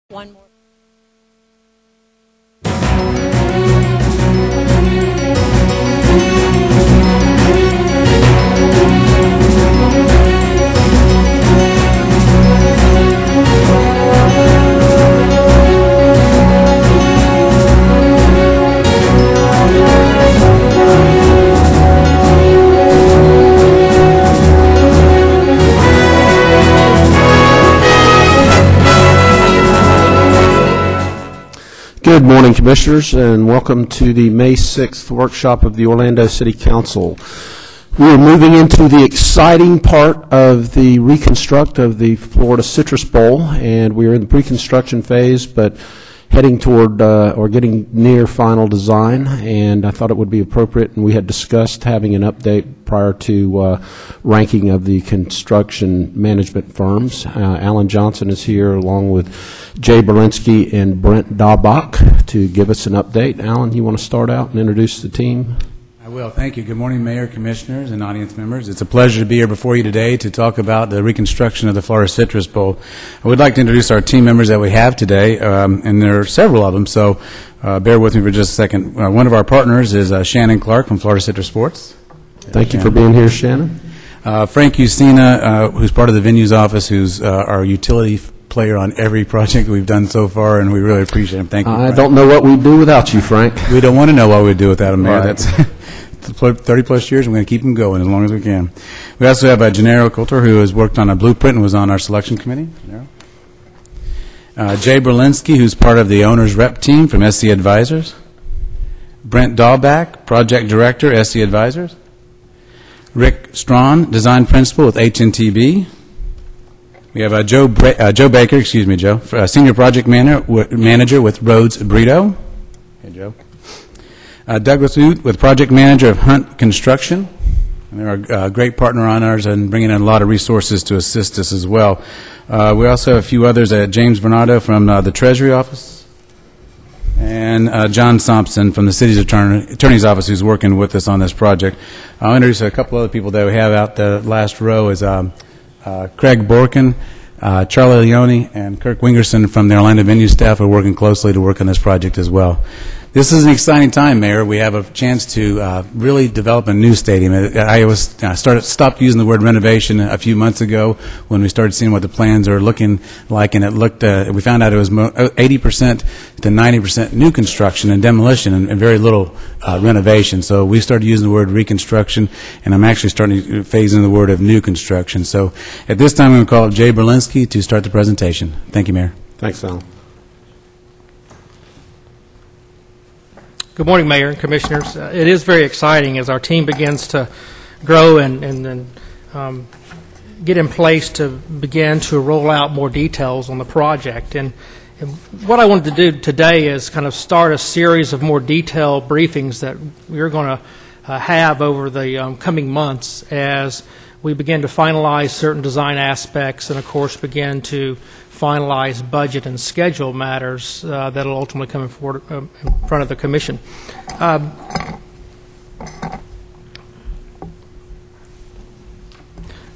One more. Good morning, Commissioners, and welcome to the May 6th workshop of the Orlando City Council. We are moving into the exciting part of the reconstruct of the Florida Citrus Bowl, and we are in the pre-construction phase, but heading toward or getting near final design, and I thought it would be appropriate, and we had discussed having an update prior to ranking of the construction management firms. Alan Johnson is here along with Jay Berlinsky and Brent Daubach to give us an update. Alan, you want to start out and introduce the team? I will. Thank you. Good morning, Mayor, Commissioners, and audience members. It's a pleasure to be here before you today to talk about the reconstruction of the Florida Citrus Bowl. I would like to introduce our team members that we have today, and there are several of them, so bear with me for just a second. One of our partners is Shannon Clark from Florida Citrus Sports. Thank you for being here, Shannon. Frank Usina, who's part of the venues office, who's our utility player on every project we've done so far, and we really appreciate him. Thank you, Frank. I don't know what we'd do without you, Frank. We don't want to know what we'd do without him, Mayor. Right. That's 30-plus years, and we're going to keep him going as long as we can. We also have Gennaro Coulter, who has worked on a blueprint and was on our selection committee. Jay Berlinsky, who's part of the owner's rep team from SC Advisors. Brent Daubach, project director, SC Advisors. Rick Strawn, design principal with HNTB. We have Joe Baker, senior project manager with Rhodes Brito. Hey, Joe. Douglas Oot with project manager of Hunt Construction. And they're a great partner on ours and bringing in a lot of resources to assist us as well. We also have a few others, James Bernardo from the Treasury Office, and John Thompson from the City's Attorney's Office, who's working with us on this project. I'll introduce a couple other people that we have out the last row is Craig Borkin, Charlie Leone, and Kirk Wingerson from the Orlando venue staff are working closely to work on this project as well. This is an exciting time, Mayor. We have a chance to really develop a new stadium. I stopped using the word renovation a few months ago when we started seeing what the plans are looking like, and it looked. We found out it was 80% to 90% new construction and demolition, and very little renovation. So we started using the word reconstruction, and I'm actually starting to phase in the word of new construction. So at this time, I'm going to call up Jay Berlinsky to start the presentation. Thank you, Mayor. Thanks, Alan. Good morning, Mayor and Commissioners. It is very exciting as our team begins to grow and get in place to begin to roll out more details on the project. And what I wanted to do today is kind of start a series of more detailed briefings that we're going to have over the coming months as we begin to finalize certain design aspects and, of course, begin to finalize budget and schedule matters that will ultimately come in front of the Commission.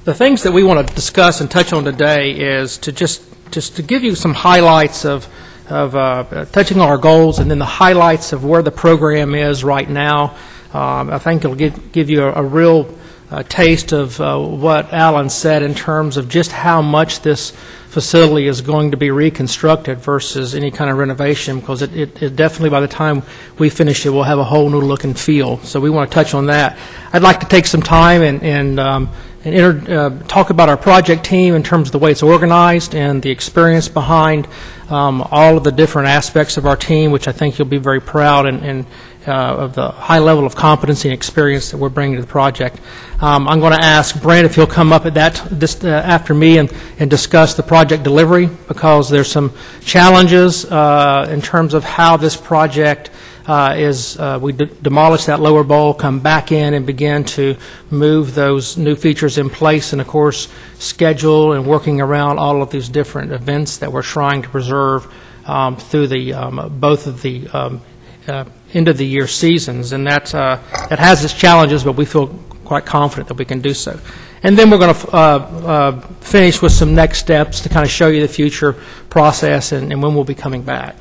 The things that we want to discuss and touch on today is to just to give you some highlights of touching on our goals and then the highlights of where the program is right now. I think it'll give you a real taste of what Alan said in terms of just how much this facility is going to be reconstructed versus any kind of renovation, because it definitely, by the time we finish it, will have a whole new look and feel. So we want to touch on that. I'd like to take some time and talk about our project team in terms of the way it's organized and the experience behind all of the different aspects of our team, which I think you'll be very proud and of the high level of competency and experience that we're bringing to the project. I'm going to ask Brent if he'll come up at after me and discuss the project delivery, because there's some challenges in terms of how this project we demolish that lower bowl, come back in and begin to move those new features in place, and of course schedule and working around all of these different events that we're trying to preserve through the both of the end of the year seasons. And that has its challenges, but we feel quite confident that we can do so. And then we're going to finish with some next steps to kind of show you the future process and when we'll be coming back.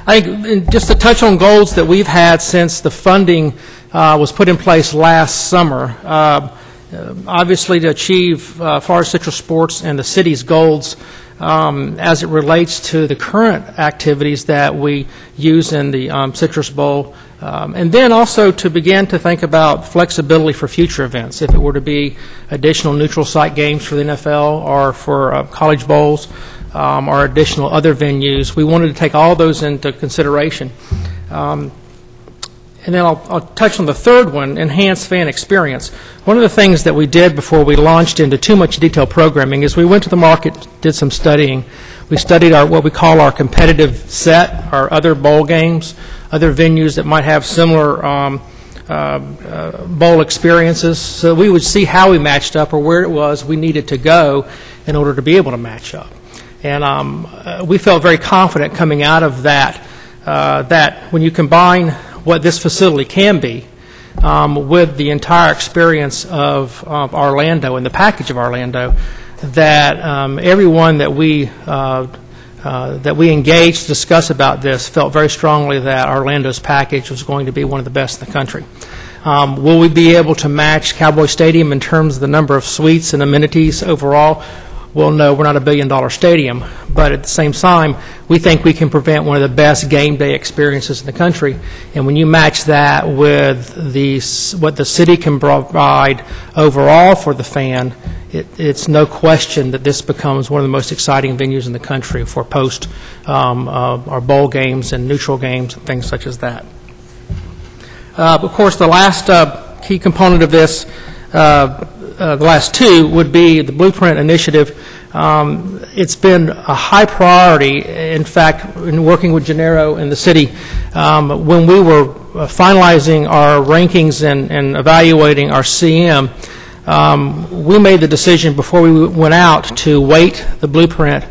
I think just to touch on goals that we've had since the funding was put in place last summer. Obviously, to achieve Forest Citrus Sports and the city's goals as it relates to the current activities that we use in the Citrus Bowl, and then also to begin to think about flexibility for future events. If it were to be additional neutral site games for the NFL or for college bowls or additional other venues, we wanted to take all those into consideration. And then I'll touch on the third one, enhanced fan experience. One of the things that we did before we launched into too much detailed programming is we went to the market, did some studying. We studied what we call our competitive set, our other bowl games, other venues that might have similar bowl experiences, so we would see how we matched up or where it was we needed to go in order to be able to match up. And we felt very confident coming out of that, that when you combine what this facility can be with the entire experience of Orlando and the package of Orlando, that everyone that we engaged to discuss about this felt very strongly that Orlando's package was going to be one of the best in the country. Will we be able to match Cowboy Stadium in terms of the number of suites and amenities overall? Well, no, we're not a billion-dollar stadium, but at the same time, we think we can prevent one of the best game day experiences in the country. And when you match that with what the city can provide overall for the fan, it's no question that this becomes one of the most exciting venues in the country for post our bowl games and neutral games and things such as that. Of course, the last key component of this, the last two, would be the Blueprint Initiative. It's been a high priority. In fact, in working with Gennaro and the city, when we were finalizing our rankings and evaluating our CM, we made the decision before we went out to weight the Blueprint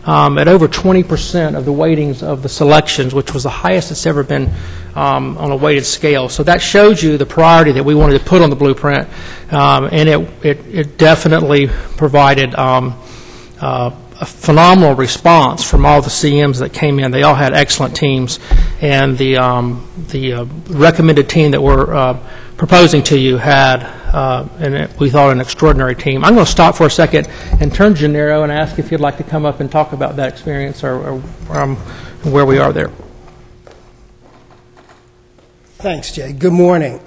at over 20% of the weightings of the selections, which was the highest it's ever been on a weighted scale. So that shows you the priority that we wanted to put on the Blueprint, and it definitely provided a phenomenal response from all the CMs that came in. They all had excellent teams, and the recommended team that we're proposing to you had, we thought, an extraordinary team. I'm going to stop for a second and turn to Gennaro and ask if you'd like to come up and talk about that experience or where we are there. Thanks, Jay. Good morning.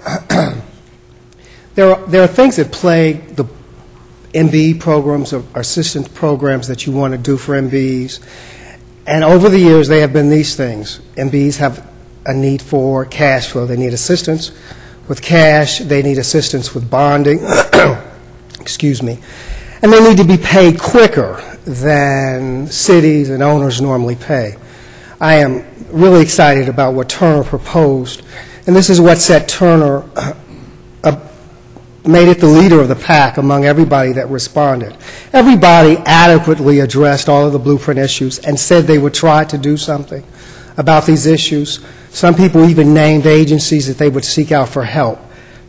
There are things that plague the MBE programs or assistance programs that you want to do for MBEs. And over the years, they have been these things. MBEs have a need for cash flow. They need assistance with cash. They need assistance with bonding. Excuse me. And they need to be paid quicker than cities and owners normally pay. I am really excited about what Turner proposed. And this is what set Turner made it the leader of the pack among everybody that responded. Everybody adequately addressed all of the Blueprint issues and said they would try to do something about these issues. Some people even named agencies that they would seek out for help.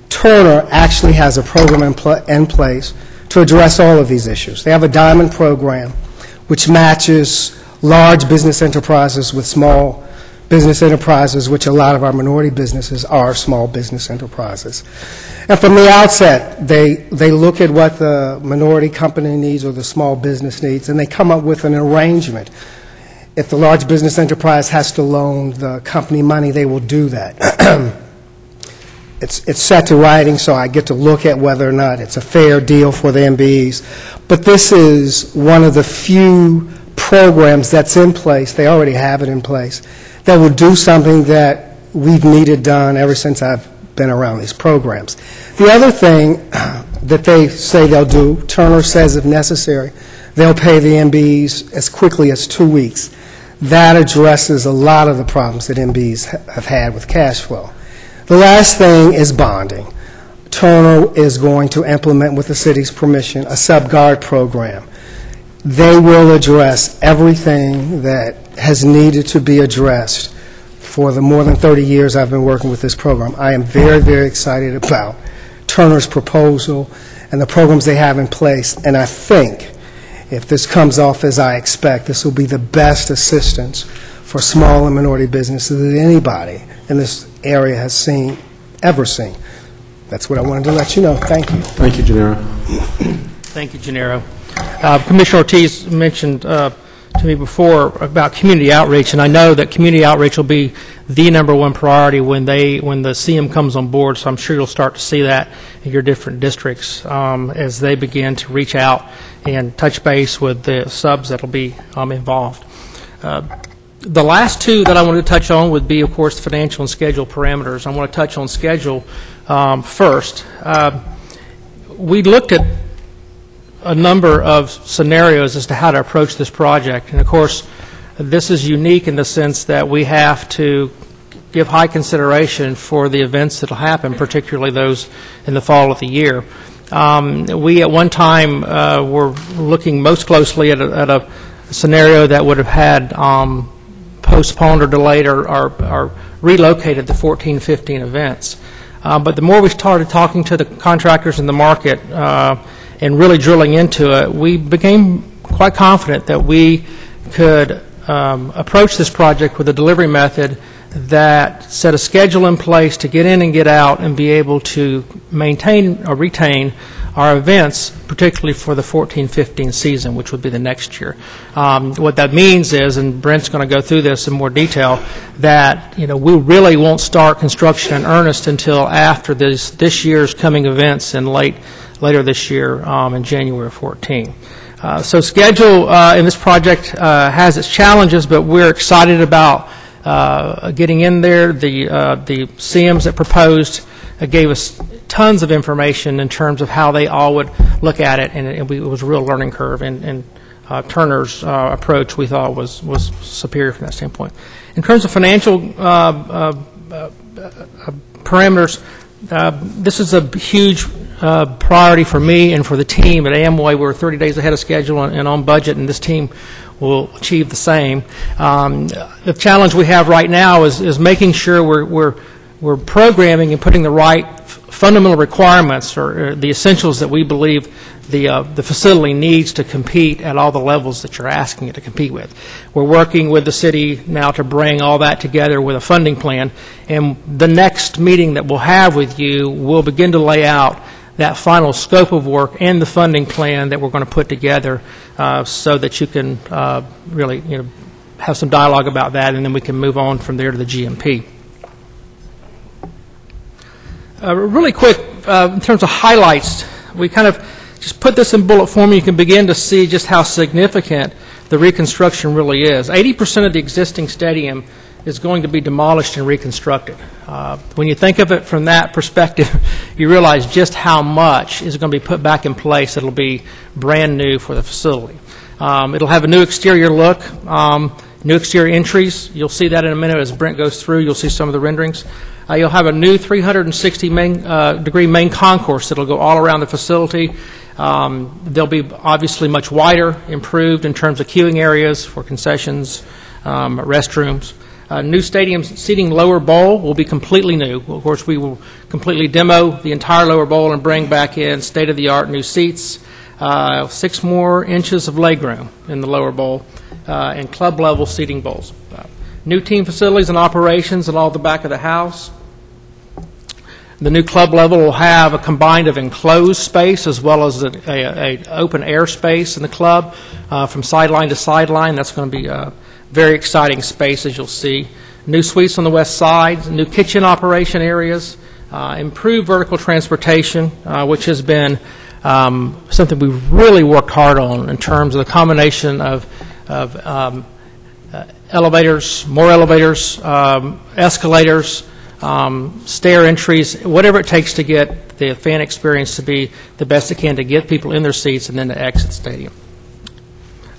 Turner actually has a program in place to address all of these issues. They have a diamond program which matches large business enterprises with small business enterprises, which a lot of our minority businesses are small business enterprises. And from the outset, they look at what the minority company needs or the small business needs, and they come up with an arrangement. If the large business enterprise has to loan the company money, they will do that. It's set to writing, so I get to look at whether or not it's a fair deal for the MBEs. But this is one of the few programs that's in place, they already have it in place, that will do something that we've needed done ever since I've been around these programs. The other thing that they say they'll do, Turner says if necessary, they'll pay the MBEs as quickly as 2 weeks. That addresses a lot of the problems that MBEs have had with cash flow. The last thing is bonding. Turner is going to implement, with the city's permission, a sub-guard program. They will address everything that has needed to be addressed for the more than 30 years I've been working with this program. I am very, very excited about Turner's proposal and the programs they have in place, and I think if this comes off as I expect, this will be the best assistance for small and minority businesses that anybody in this area has ever seen. That's what I wanted to let you know. Thank you. Thank you, Gennaro. Thank you, Gennaro. Commissioner Ortiz mentioned to me before about community outreach, and I know that community outreach will be the #1 priority when the CM comes on board, so I'm sure you'll start to see that in your different districts as they begin to reach out and touch base with the subs that will be involved. The last two that I wanted to touch on would be, of course, financial and schedule parameters. I want to touch on schedule first. We looked at a number of scenarios as to how to approach this project, and of course, this is unique in the sense that we have to give high consideration for the events that will happen, particularly those in the fall of the year. We at one time were looking most closely at a scenario that would have had postponed or delayed or relocated the 14-15 events. But the more we started talking to the contractors in the market and really drilling into it, we became quite confident that we could approach this project with a delivery method that set a schedule in place to get in and get out and be able to maintain or retain our events, particularly for the 14-15 season, which would be the next year. What that means is, and Brent's going to go through this in more detail, that we really won't start construction in earnest until after this year's coming events in later this year in January of 14. So schedule in this project has its challenges, but we're excited about getting in there. The CMs that proposed gave us tons of information in terms of how they all would look at it, and it was a real learning curve. And Turner's approach, we thought, was superior from that standpoint. In terms of financial parameters, this is a huge priority for me and for the team at Amway. We're 30 days ahead of schedule and on budget, and this team will achieve the same. The challenge we have right now is making sure we're programming and putting the right fundamental requirements or the essentials that we believe the facility needs to compete at all the levels that you're asking it to compete with. We're working with the city now to bring all that together with a funding plan, and the next meeting that we'll have with you will begin to lay out that final scope of work and the funding plan that we're going to put together so that you can really have some dialogue about that, and then we can move on from there to the GMP. Really quick, in terms of highlights, we kind of just put this in bullet form. You can begin to see just how significant the reconstruction really is. 80% of the existing stadium is going to be demolished and reconstructed. When you think of it from that perspective, you realize just how much is going to be put back in place. It'll be brand new for the facility. It'll have a new exterior look, new exterior entries. You'll see that in a minute as Brent goes through. You'll see some of the renderings. You'll have a new 360-degree main concourse that'll go all around the facility. They'll be obviously much wider, improved in terms of queuing areas for concessions, restrooms. New stadium seating lower bowl will be completely new. Of course, we will completely demo the entire lower bowl and bring back in state-of-the-art new seats, 6 more inches of legroom in the lower bowl, and club-level seating bowls. New team facilities and operations at all the back of the house. The new club level will have a combined of enclosed space as well as a open air space in the club from sideline to sideline. That's going to be a very exciting space, as you'll see. New suites on the west side, new kitchen operation areas, improved vertical transportation, which has been something we've really worked hard on in terms of the combination of elevators, more elevators, escalators, stair entries, whatever it takes to get the fan experience to be the best it can to get people in their seats and then to exit stadium.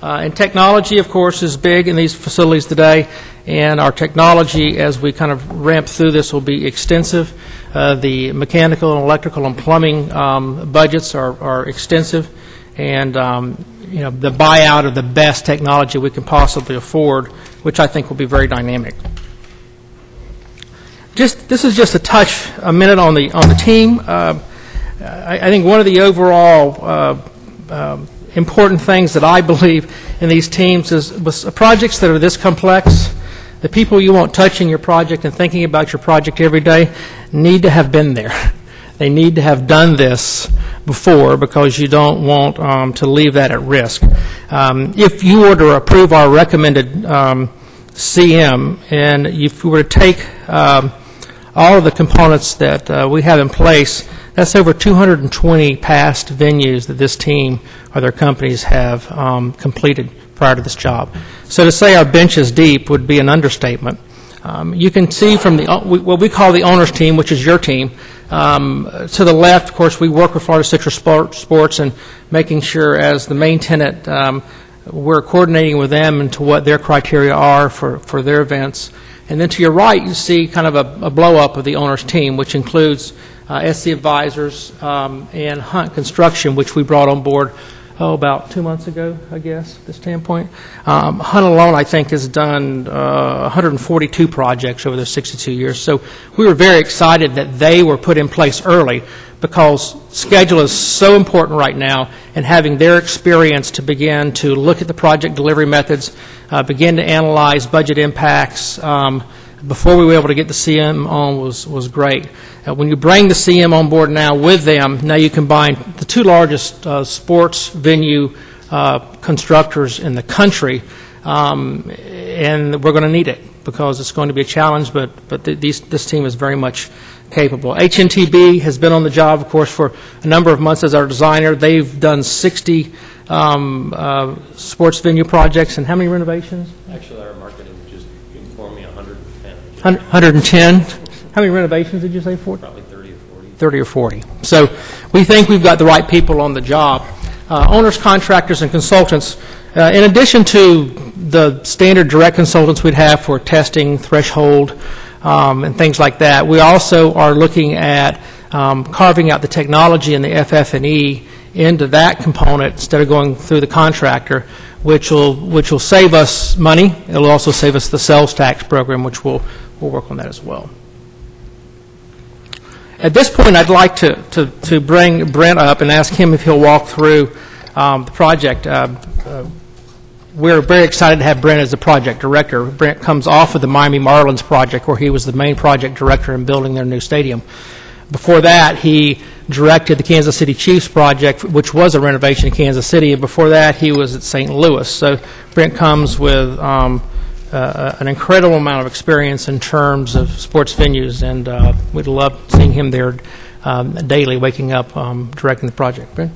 And technology, of course, is big in these facilities today, and our technology, as we kind of ramp through this, will be extensive. The mechanical and electrical and plumbing budgets are extensive, and the buyout of the best technology we can possibly afford, which I think will be very dynamic. This is just a minute on the team. I think one of the overall important things that I believe in these teams is with projects that are this complex, the people you want touching your project and thinking about your project every day need to have been there. They need to have done this before, because you don't want to leave that at risk. If you were to approve our recommended CM, and if you were to take all of the components that we have in place, that's over 220 past venues that this team or their companies have completed prior to this job. So to say our bench is deep would be an understatement. You can see from what we call the owner's team, which is your team. To the left, of course, we work with Florida Citrus Sports and making sure, as the main tenant, we're coordinating with them into what their criteria are for their events. And then to your right, you see kind of a blow-up of the owner's team, which includes SC Advisors and Hunt Construction, which we brought on board about 2 months ago, I guess, at this standpoint. Hunt alone, I think, has done 142 projects over their 62 years. So we were very excited that they were put in place early, because schedule is so important right now, and having their experience to begin to look at the project delivery methods, begin to analyze budget impacts before we were able to get the CM on was great. When you bring the CM on board now with them, now you combine the two largest sports venue constructors in the country, and we're going to need it, because it's going to be a challenge, but this team is very much capable. HNTB has been on the job, of course, for a number of months as our designer. They've done 60 sports venue projects, and how many renovations? Actually, our marketing just informed me 110. 110. How many renovations did you say? 40? Probably 30 or 40. 30 or 40. So we think we've got the right people on the job. Owners, contractors, and consultants, in addition to the standard direct consultants we'd have for testing, threshold, and things like that, we also are looking at carving out the technology and the FF&E into that component instead of going through the contractor, which will save us money. It'll also save us the sales tax program, which we'll work on that as well. At this point, I'd like to bring Brent up and ask him if he'll walk through the project. We're very excited to have Brent as the project director. Brent comes off of the Miami Marlins project, where he was the main project director in building their new stadium. Before that, he directed the Kansas City Chiefs project, which was a renovation in Kansas City, and before that, he was at St. Louis. So Brent comes with an incredible amount of experience in terms of sports venues, and we'd love seeing him there daily, waking up, directing the project. Brent?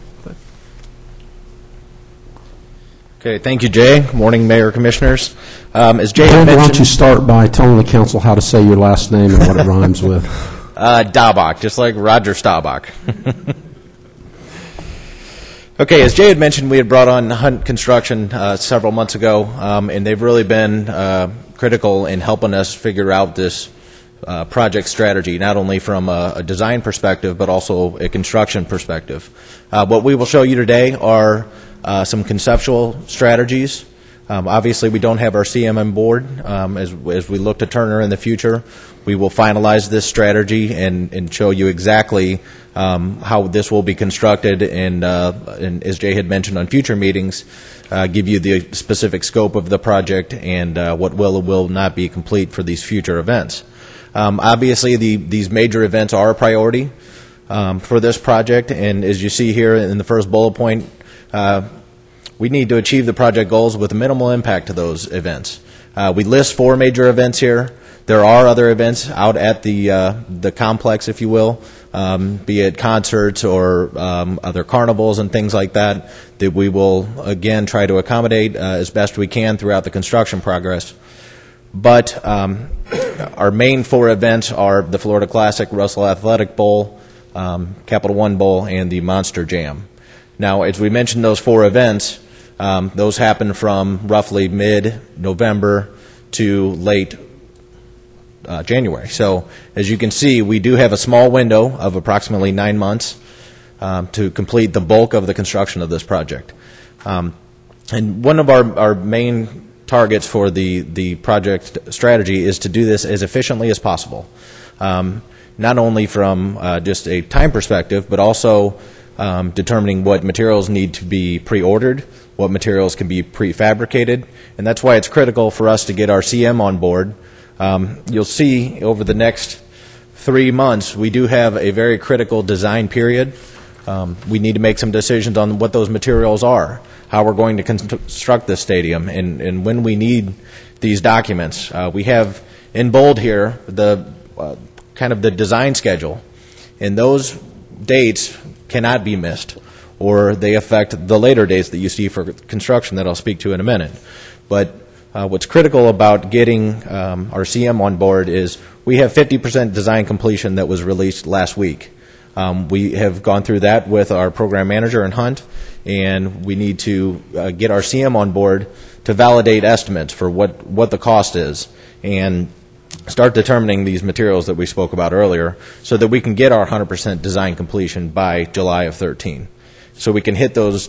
Okay, thank you, Jay. Good morning, Mayor, Commissioners. As Jay Why mentioned, don't you start by telling the council how to say your last name and what it rhymes with? Daubach, just like Roger Staubach. Okay, as Jay had mentioned, we had brought on Hunt Construction several months ago, and they've really been critical in helping us figure out this project strategy, not only from a design perspective, but also a construction perspective. What we will show you today are some conceptual strategies. Obviously, we don't have our CM on board. As we look to Turner in the future, we will finalize this strategy and show you exactly how this will be constructed, and as Jay had mentioned on future meetings, give you the specific scope of the project and what will or will not be complete for these future events. Obviously, these major events are a priority for this project, and as you see here in the first bullet point, we need to achieve the project goals with minimal impact to those events. We list 4 major events here. There are other events out at the complex, if you will, be it concerts or other carnivals and things like that, that we will, again, try to accommodate as best we can throughout the construction progress. But our main 4 events are the Florida Classic, Russell Athletic Bowl, Capital One Bowl, and the Monster Jam. Now, as we mentioned, those 4 events, those happen from roughly mid-November to late January. So, as you can see, we do have a small window of approximately 9 months to complete the bulk of the construction of this project. And one of our main targets for the project strategy is to do this as efficiently as possible. not only from just a time perspective, but also determining what materials need to be pre-ordered, what materials can be prefabricated, and that's why it's critical for us to get our CM on board. You'll see over the next 3 months, we do have a very critical design period. We need to make some decisions on what those materials are, how we're going to construct this stadium, and when we need these documents. We have in bold here the kind of the design schedule, and those dates cannot be missed, or they affect the later dates that you see for construction that I'll speak to in a minute. But what's critical about getting our CM on board is we have 50% design completion that was released last week. We have gone through that with our program manager and Hunt, and we need to get our CM on board to validate estimates for what the cost is and start determining these materials that we spoke about earlier so that we can get our 100% design completion by July of 13. So we can hit those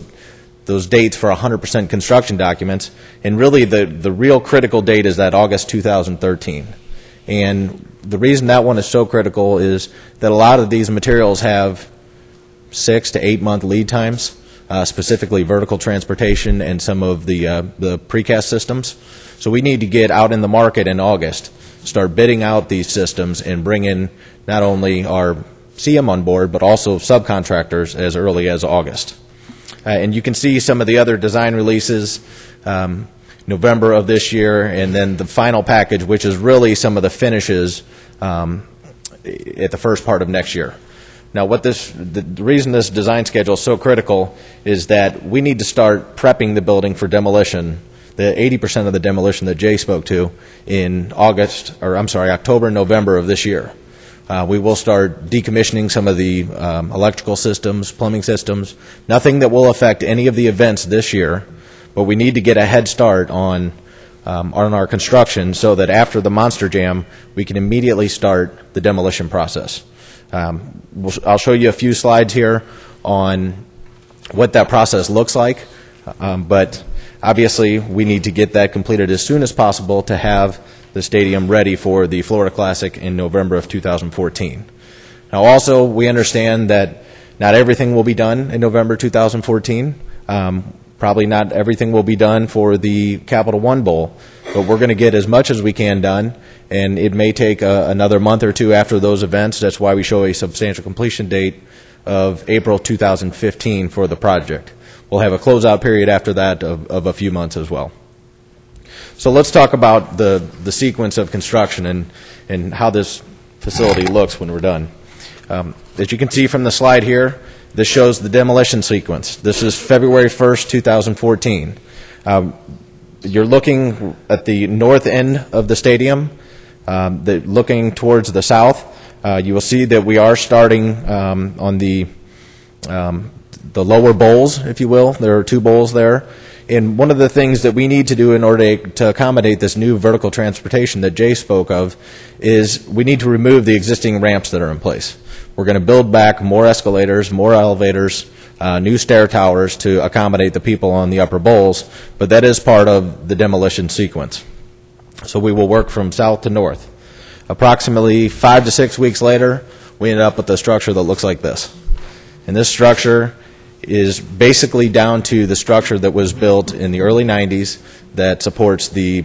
dates for 100% construction documents, and really the real critical date is that August 2013. And the reason that one is so critical is that a lot of these materials have 6 to 8 month lead times, specifically vertical transportation and some of the precast systems. So we need to get out in the market in August, start bidding out these systems, and bring in not only our CM on board, but also subcontractors as early as August. And you can see some of the other design releases, November of this year, and then the final package, which is really some of the finishes at the first part of next year. Now, the reason this design schedule is so critical is that we need to start prepping the building for demolition, the 80% of the demolition that Jay spoke to, in October and November of this year. We will start decommissioning some of the electrical systems, plumbing systems, nothing that will affect any of the events this year, but we need to get a head start on our construction so that after the Monster Jam, we can immediately start the demolition process. I'll show you a few slides here on what that process looks like, but obviously we need to get that completed as soon as possible to have the stadium ready for the Florida Classic in November of 2014. Now also, we understand that not everything will be done in November 2014. Probably not everything will be done for the Capital One Bowl, but we're going to get as much as we can done, and it may take another month or two after those events. That's why we show a substantial completion date of April 2015 for the project. We'll have a closeout period after that of a few months as well. So let's talk about the sequence of construction and how this facility looks when we're done. As you can see from the slide here, this shows the demolition sequence. This is February 1st, 2014. You're looking at the north end of the stadium, looking towards the south. You will see that we are starting on the lower bowls, if you will. There are 2 bowls there. And one of the things that we need to do in order to accommodate this new vertical transportation that Jay spoke of is we need to remove the existing ramps that are in place. We're going to build back more escalators, more elevators, new stair towers to accommodate the people on the upper bowls, but that is part of the demolition sequence. So we will work from south to north. Approximately 5 to 6 weeks later, we end up with a structure that looks like this. And this structure is basically down to the structure that was built in the early 90s that supports the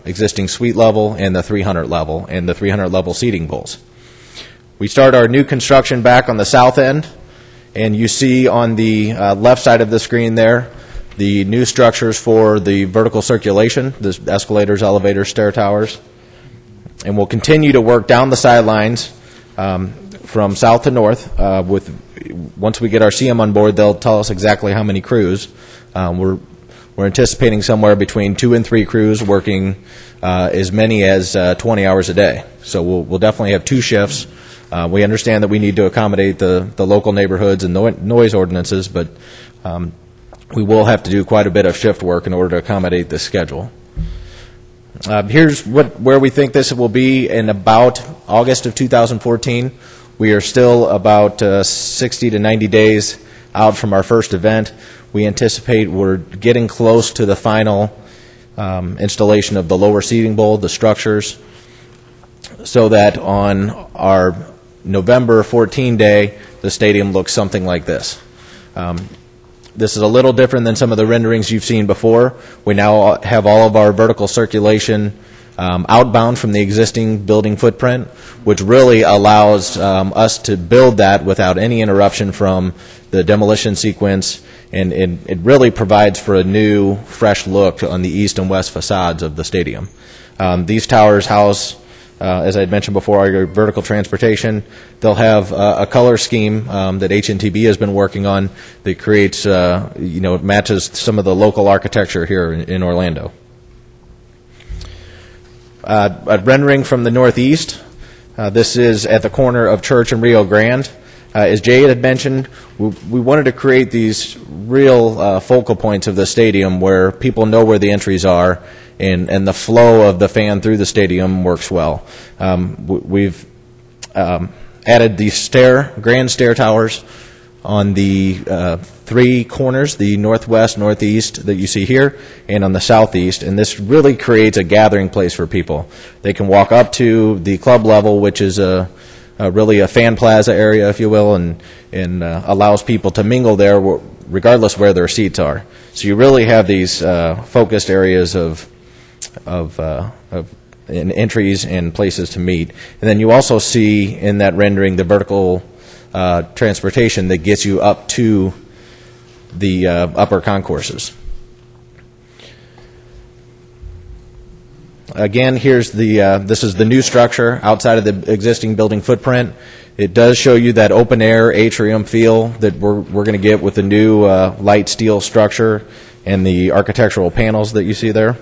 existing suite level and the 300 level and the 300 level seating bowls. We start our new construction back on the south end, and you see on the left side of the screen there the new structures for the vertical circulation, the escalators, elevators, stair towers. And we'll continue to work down the sidelines from south to north. Once we get our CM on board, they'll tell us exactly how many crews. We're anticipating somewhere between 2 and 3 crews working as many as 20 hours a day. So we'll definitely have 2 shifts. We understand that we need to accommodate the local neighborhoods and noise ordinances, but we will have to do quite a bit of shift work in order to accommodate this schedule. Here's where we think this will be in about August of 2014. We are still about 60 to 90 days out from our first event. We anticipate we're getting close to the final installation of the lower seating bowl, the structures. so that on our November 14 day, the stadium looks something like this. This is a little different than some of the renderings you've seen before. We now have all of our vertical circulation outbound from the existing building footprint, which really allows us to build that without any interruption from the demolition sequence, and it really provides for a new, fresh look on the east and west facades of the stadium. These towers house, as I had mentioned before, our vertical transportation. They'll have a color scheme that HNTB has been working on that creates, it matches some of the local architecture here in Orlando. A rendering from the northeast. This is at the corner of Church and Rio Grande. As Jay had mentioned, we wanted to create these real focal points of the stadium where people know where the entries are, and the flow of the fan through the stadium works well. We've added these grand stair towers on the three corners, the northwest, northeast that you see here, and on the southeast, and this really creates a gathering place for people. They can walk up to the club level, which is really a fan plaza area, if you will, and allows people to mingle there regardless where their seats are. So you really have these focused areas of entries and places to meet. And then you also see in that rendering the vertical transportation that gets you up to the upper concourses. Again, here's this is the new structure outside of the existing building footprint. It does show you that open air atrium feel that we're going to get with the new light steel structure and the architectural panels that you see there.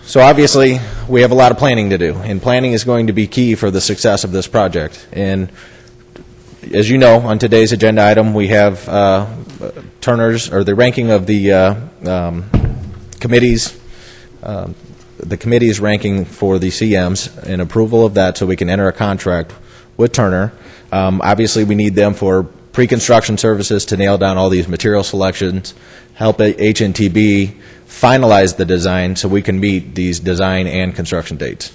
So obviously, we have a lot of planning to do, and planning is going to be key for the success of this project. And as you know, on today's agenda item, we have Turner's, or the ranking of the committees, the committee's ranking for the CMs, and approval of that so we can enter a contract with Turner. Obviously, we need them for pre-construction services to nail down all these material selections, help HNTB finalize the design so we can meet these design and construction dates.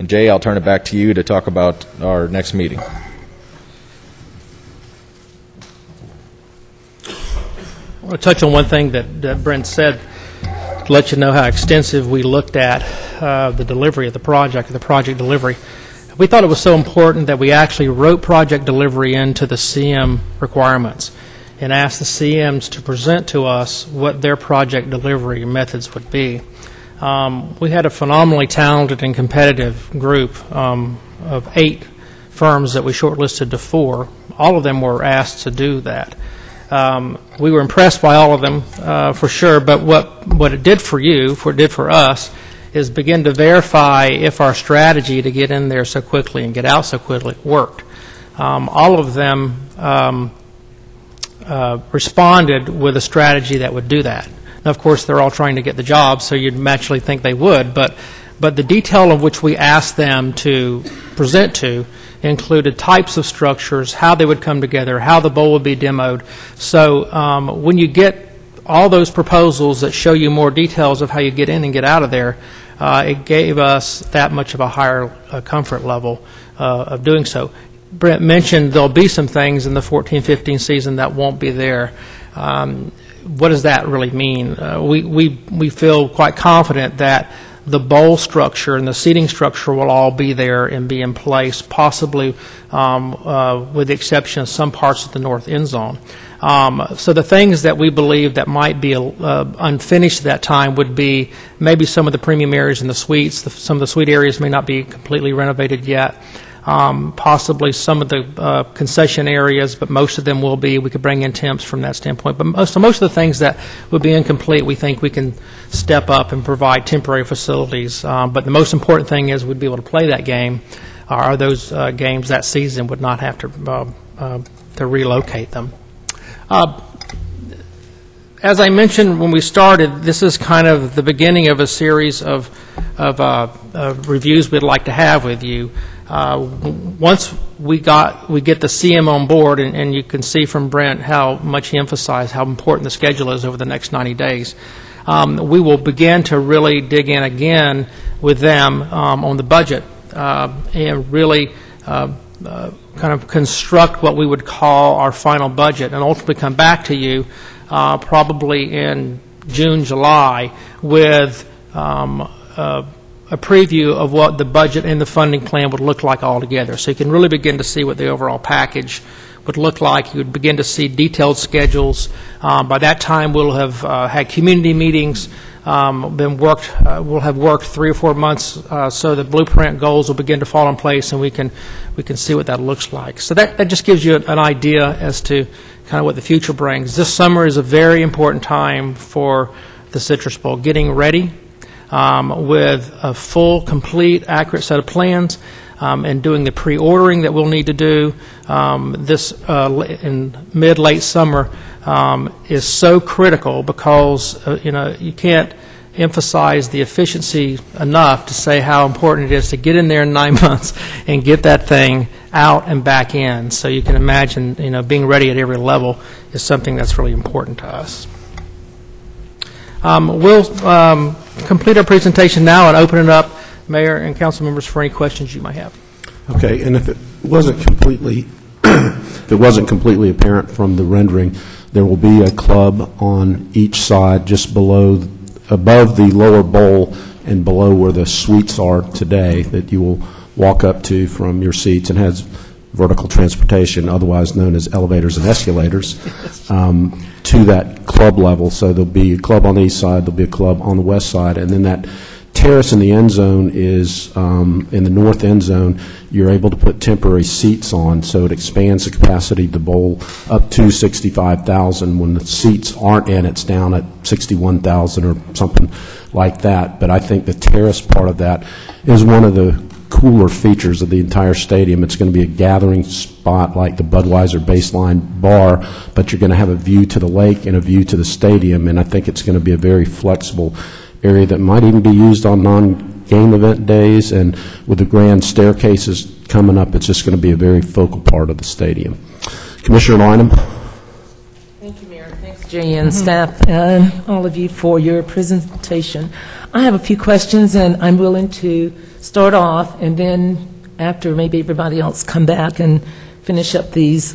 And Jay, I'll turn it back to you to talk about our next meeting. I want to touch on one thing that Brent said to let you know how extensive we looked at the delivery of the project delivery. We thought it was so important that we actually wrote project delivery into the CM requirements and asked the CMs to present to us what their project delivery methods would be. We had a phenomenally talented and competitive group of 8 firms that we shortlisted to 4. All of them were asked to do that. We were impressed by all of them, for sure, but what it did for you, what it did for us, is begin to verify if our strategy to get in there so quickly and get out so quickly worked. All of them responded with a strategy that would do that. Now, of course, they're all trying to get the job, so you'd naturally think they would, but the detail of which we asked them to present to included types of structures, how they would come together, how the bowl would be demoed. So when you get all those proposals that show you more details of how you get in and get out of there, it gave us that much of a higher comfort level of doing so. Brent mentioned there'll be some things in the 14-15 season that won't be there. What does that really mean? We feel quite confident that the bowl structure and the seating structure will all be there and be in place, possibly with the exception of some parts of the north end zone. So the things that we believe that might be unfinished at that time would be maybe some of the premium areas in the suites. Some of the suite areas may not be completely renovated yet. Possibly some of the concession areas, but most of them will be. We could bring in temps from that standpoint. But most of the things that would be incomplete, we think we can step up and provide temporary facilities. But the most important thing is we'd be able to play that game, or those games that season would not have to relocate them. As I mentioned when we started, this is kind of the beginning of a series of reviews we'd like to have with you. Once we get the CM on board, and you can see from Brent how much he emphasized how important the schedule is over the next 90 days. we will begin to really dig in again with them on the budget and really kind of construct what we would call our final budget and ultimately come back to you probably in June, July with a preview of what the budget and the funding plan would look like altogether. So you can really begin to see what the overall package would look like. You would begin to see detailed schedules. By that time, we'll have had community meetings, we'll have worked 3 or 4 months so the blueprint goals will begin to fall in place, and we can see what that looks like. So that just gives you an idea as to kind of what the future brings. This summer is a very important time for the Citrus Bowl, getting ready with a full, complete, accurate set of plans and doing the pre-ordering that we'll need to do this in mid-late summer is so critical because you can't emphasize the efficiency enough to say how important it is to get in there in 9 months and get that thing out and back in. So you can imagine being ready at every level is something that's really important to us. We'll complete our presentation now and open it up, Mayor and council members, for any questions you might have. Okay, and if it wasn't completely apparent from the rendering, there will be a club on each side, just above the lower bowl and below where the suites are today, that you will walk up to from your seats, and has vertical transportation, otherwise known as elevators and escalators, to that club level. So there'll be a club on the east side, there'll be a club on the west side, and then that terrace in the end zone is, in the north end zone, you're able to put temporary seats on, so it expands the capacity of the bowl up to 65,000. When the seats aren't in, it's down at 61,000 or something like that. But I think the terrace part of that is one of the cooler features of the entire stadium. It's going to be a gathering spot like the Budweiser Baseline Bar, but you're going to have a view to the lake and a view to the stadium, and I think it's going to be a very flexible area that might even be used on non-game event days, and with the grand staircases coming up, it's just going to be a very focal part of the stadium. Commissioner Lynham. Thank you, Mayor. Thanks, Jay and staff, and all of you for your presentation. I have a few questions, and I'm willing to start off, and then after maybe everybody else come back and finish up these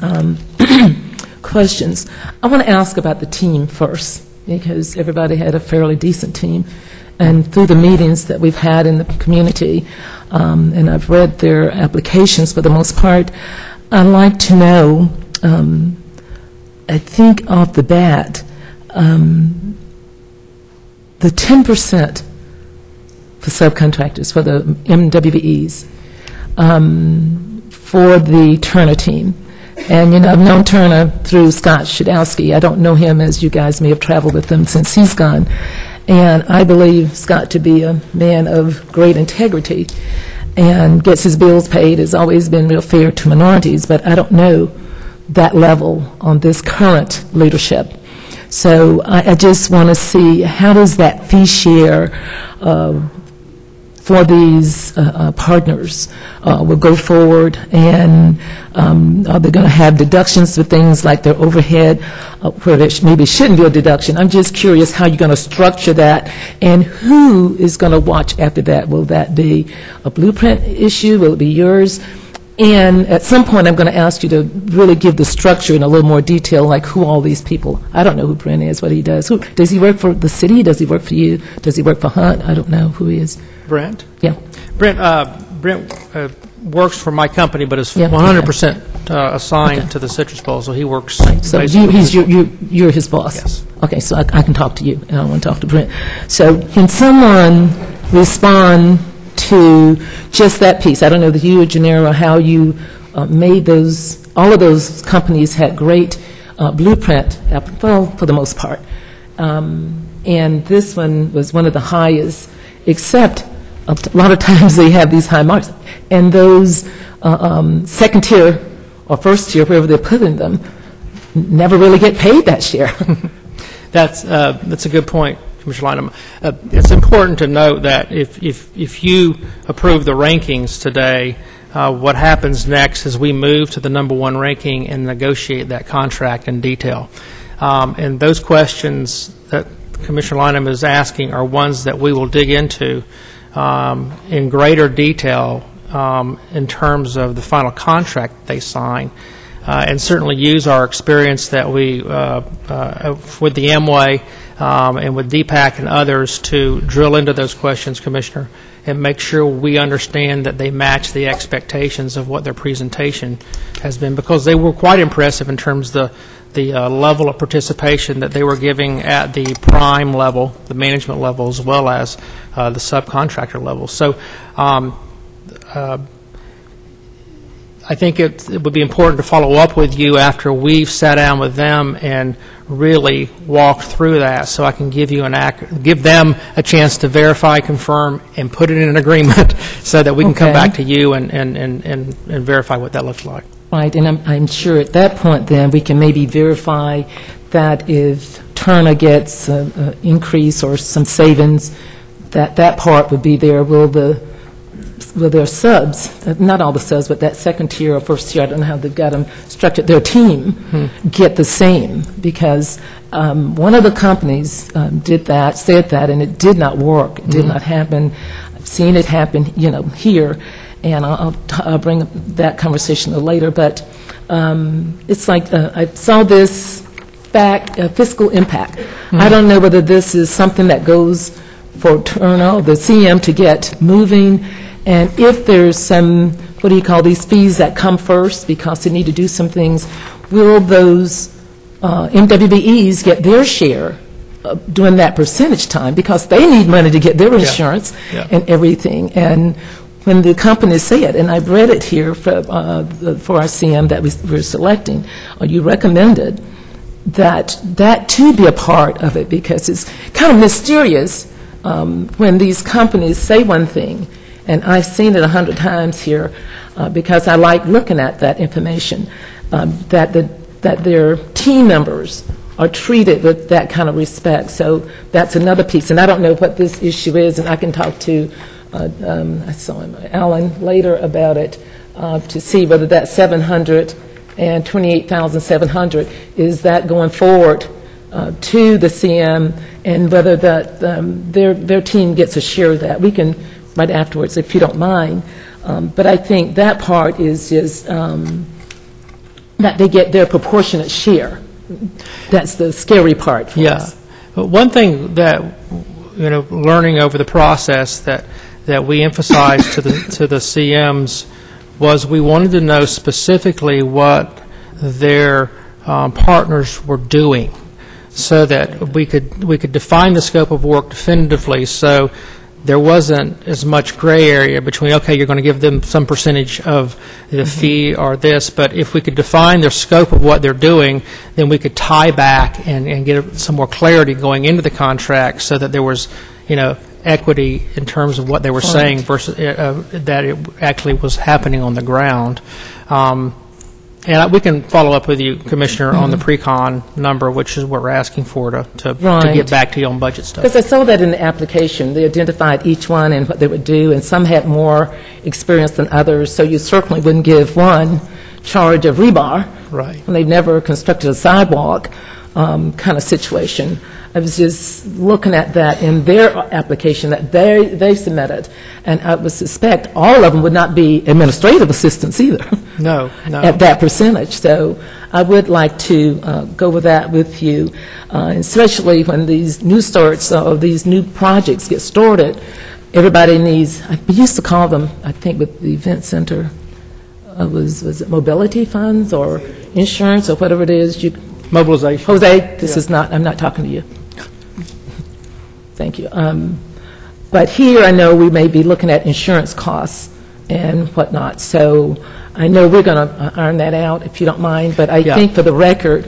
questions. I want to ask about the team first, because everybody had a fairly decent team. And through the meetings that we've had in the community, and I've read their applications for the most part, I'd like to know, I think off the bat, the 10% for subcontractors, for the MWBEs, for the Turner team. And, I've known Turner through Scott Shadowski. I don't know him, as you guys may have traveled with him since he's gone. And I believe Scott to be a man of great integrity and gets his bills paid, has always been real fair to minorities, but I don't know that level on this current leadership. So I just want to see, how does that fee share for these partners will go forward, and are they going to have deductions for things like their overhead, where there maybe shouldn't be a deduction? I'm just curious how you're going to structure that, and who is going to watch after that. Will that be a blueprint issue? Will it be yours? And at some point, I'm going to ask you to really give the structure in a little more detail, like who all these people. I don't know who Brent is, what he does. Does he work for the city? Does he work for you? Does he work for Hunt? I don't know who he is. Brent? Yeah. Brent works for my company, but is 100% assigned to the Citrus Bowl, so he works. Right. So you're his boss. Yes. Okay, so I can talk to you, and I want to talk to Brent. So can someone respond to just that piece? I don't know that you or Gennaro, how you made those. All of those companies had great blueprint, well, for the most part. And this one was one of the highest, except a lot of times they have these high marks. And those second tier or first tier, wherever they're putting them, never really get paid that share. That's a good point, Commissioner Lynham. It's important to note that if you approve the rankings today, what happens next is we move to the number one ranking and negotiate that contract in detail. And those questions that Commissioner Lynham is asking are ones that we will dig into in greater detail in terms of the final contract they sign, and certainly use our experience that we with the Amway and with DPAC and others to drill into those questions, Commissioner, and make sure we understand that they match the expectations of what their presentation has been, because they were quite impressive in terms of the level of participation that they were giving at the prime level, the management level, as well as the subcontractor level. So I think it would be important to follow up with you after we've sat down with them and really walked through that, so I can give you give them a chance to verify, confirm, and put it in an agreement so that we can come back to you and verify what that looks like. Right, and I'm sure at that point then we can maybe verify that if Turner gets an increase or some savings, that part would be there. Will their subs, not all the subs, but that second tier or first tier, I don't know how they've got them structured, their team get the same? Because one of the companies did that, said that, and it did not work. It did not happen. I've seen it happen, here, and I'll bring up that conversation a little later. But it's like I saw this fiscal impact. I don't know whether this is something that goes for Turner, the CM, to get moving. And if there's some, what do you call these fees that come first because they need to do some things, will those MWBEs get their share during that percentage time, because they need money to get their insurance and everything. And when the companies say it, and I've read it here for our CM that we're selecting, or you recommended, that too be a part of it, because it's kind of mysterious when these companies say one thing. And I've seen it 100 times here because I like looking at that information, that their team members are treated with that kind of respect. So that's another piece. And I don't know what this issue is, and I can talk to I saw him, Alan, later about it to see whether that 700 and 28,700 is that going forward to the CM, and whether that their team gets a share of that. We can right afterwards, if you don't mind. But I think that part is just that they get their proportionate share. That's the scary part for us. But one thing that, learning over the process that we emphasized to the CMs was we wanted to know specifically what their partners were doing, so that we could define the scope of work definitively, so there wasn't as much gray area between, okay, you're going to give them some percentage of the fee or this, but if we could define their scope of what they're doing, then we could tie back and get some more clarity going into the contract, so that there was, equity in terms of what they were saying versus that it actually was happening on the ground. And we can follow up with you, Commissioner, on the pre-con number, which is what we're asking for to get back to you on budget stuff. Because I saw that in the application. They identified each one and what they would do, and some had more experience than others, so you certainly wouldn't give one charge of rebar. Right. When they've never constructed a sidewalk kind of situation. I was just looking at that in their application that they submitted, and I would suspect all of them would not be administrative assistants either. No. At that percentage. So I would like to go with that with you, especially when these new starts or these new projects get started. Everybody needs, we used to call them, I think with the event center, was it mobility funds or insurance or whatever it is? Mobilization. Jose, this is not, I'm not talking to you. Thank you. But here I know we may be looking at insurance costs and whatnot. So I know we're going to iron that out, if you don't mind. But I think for the record,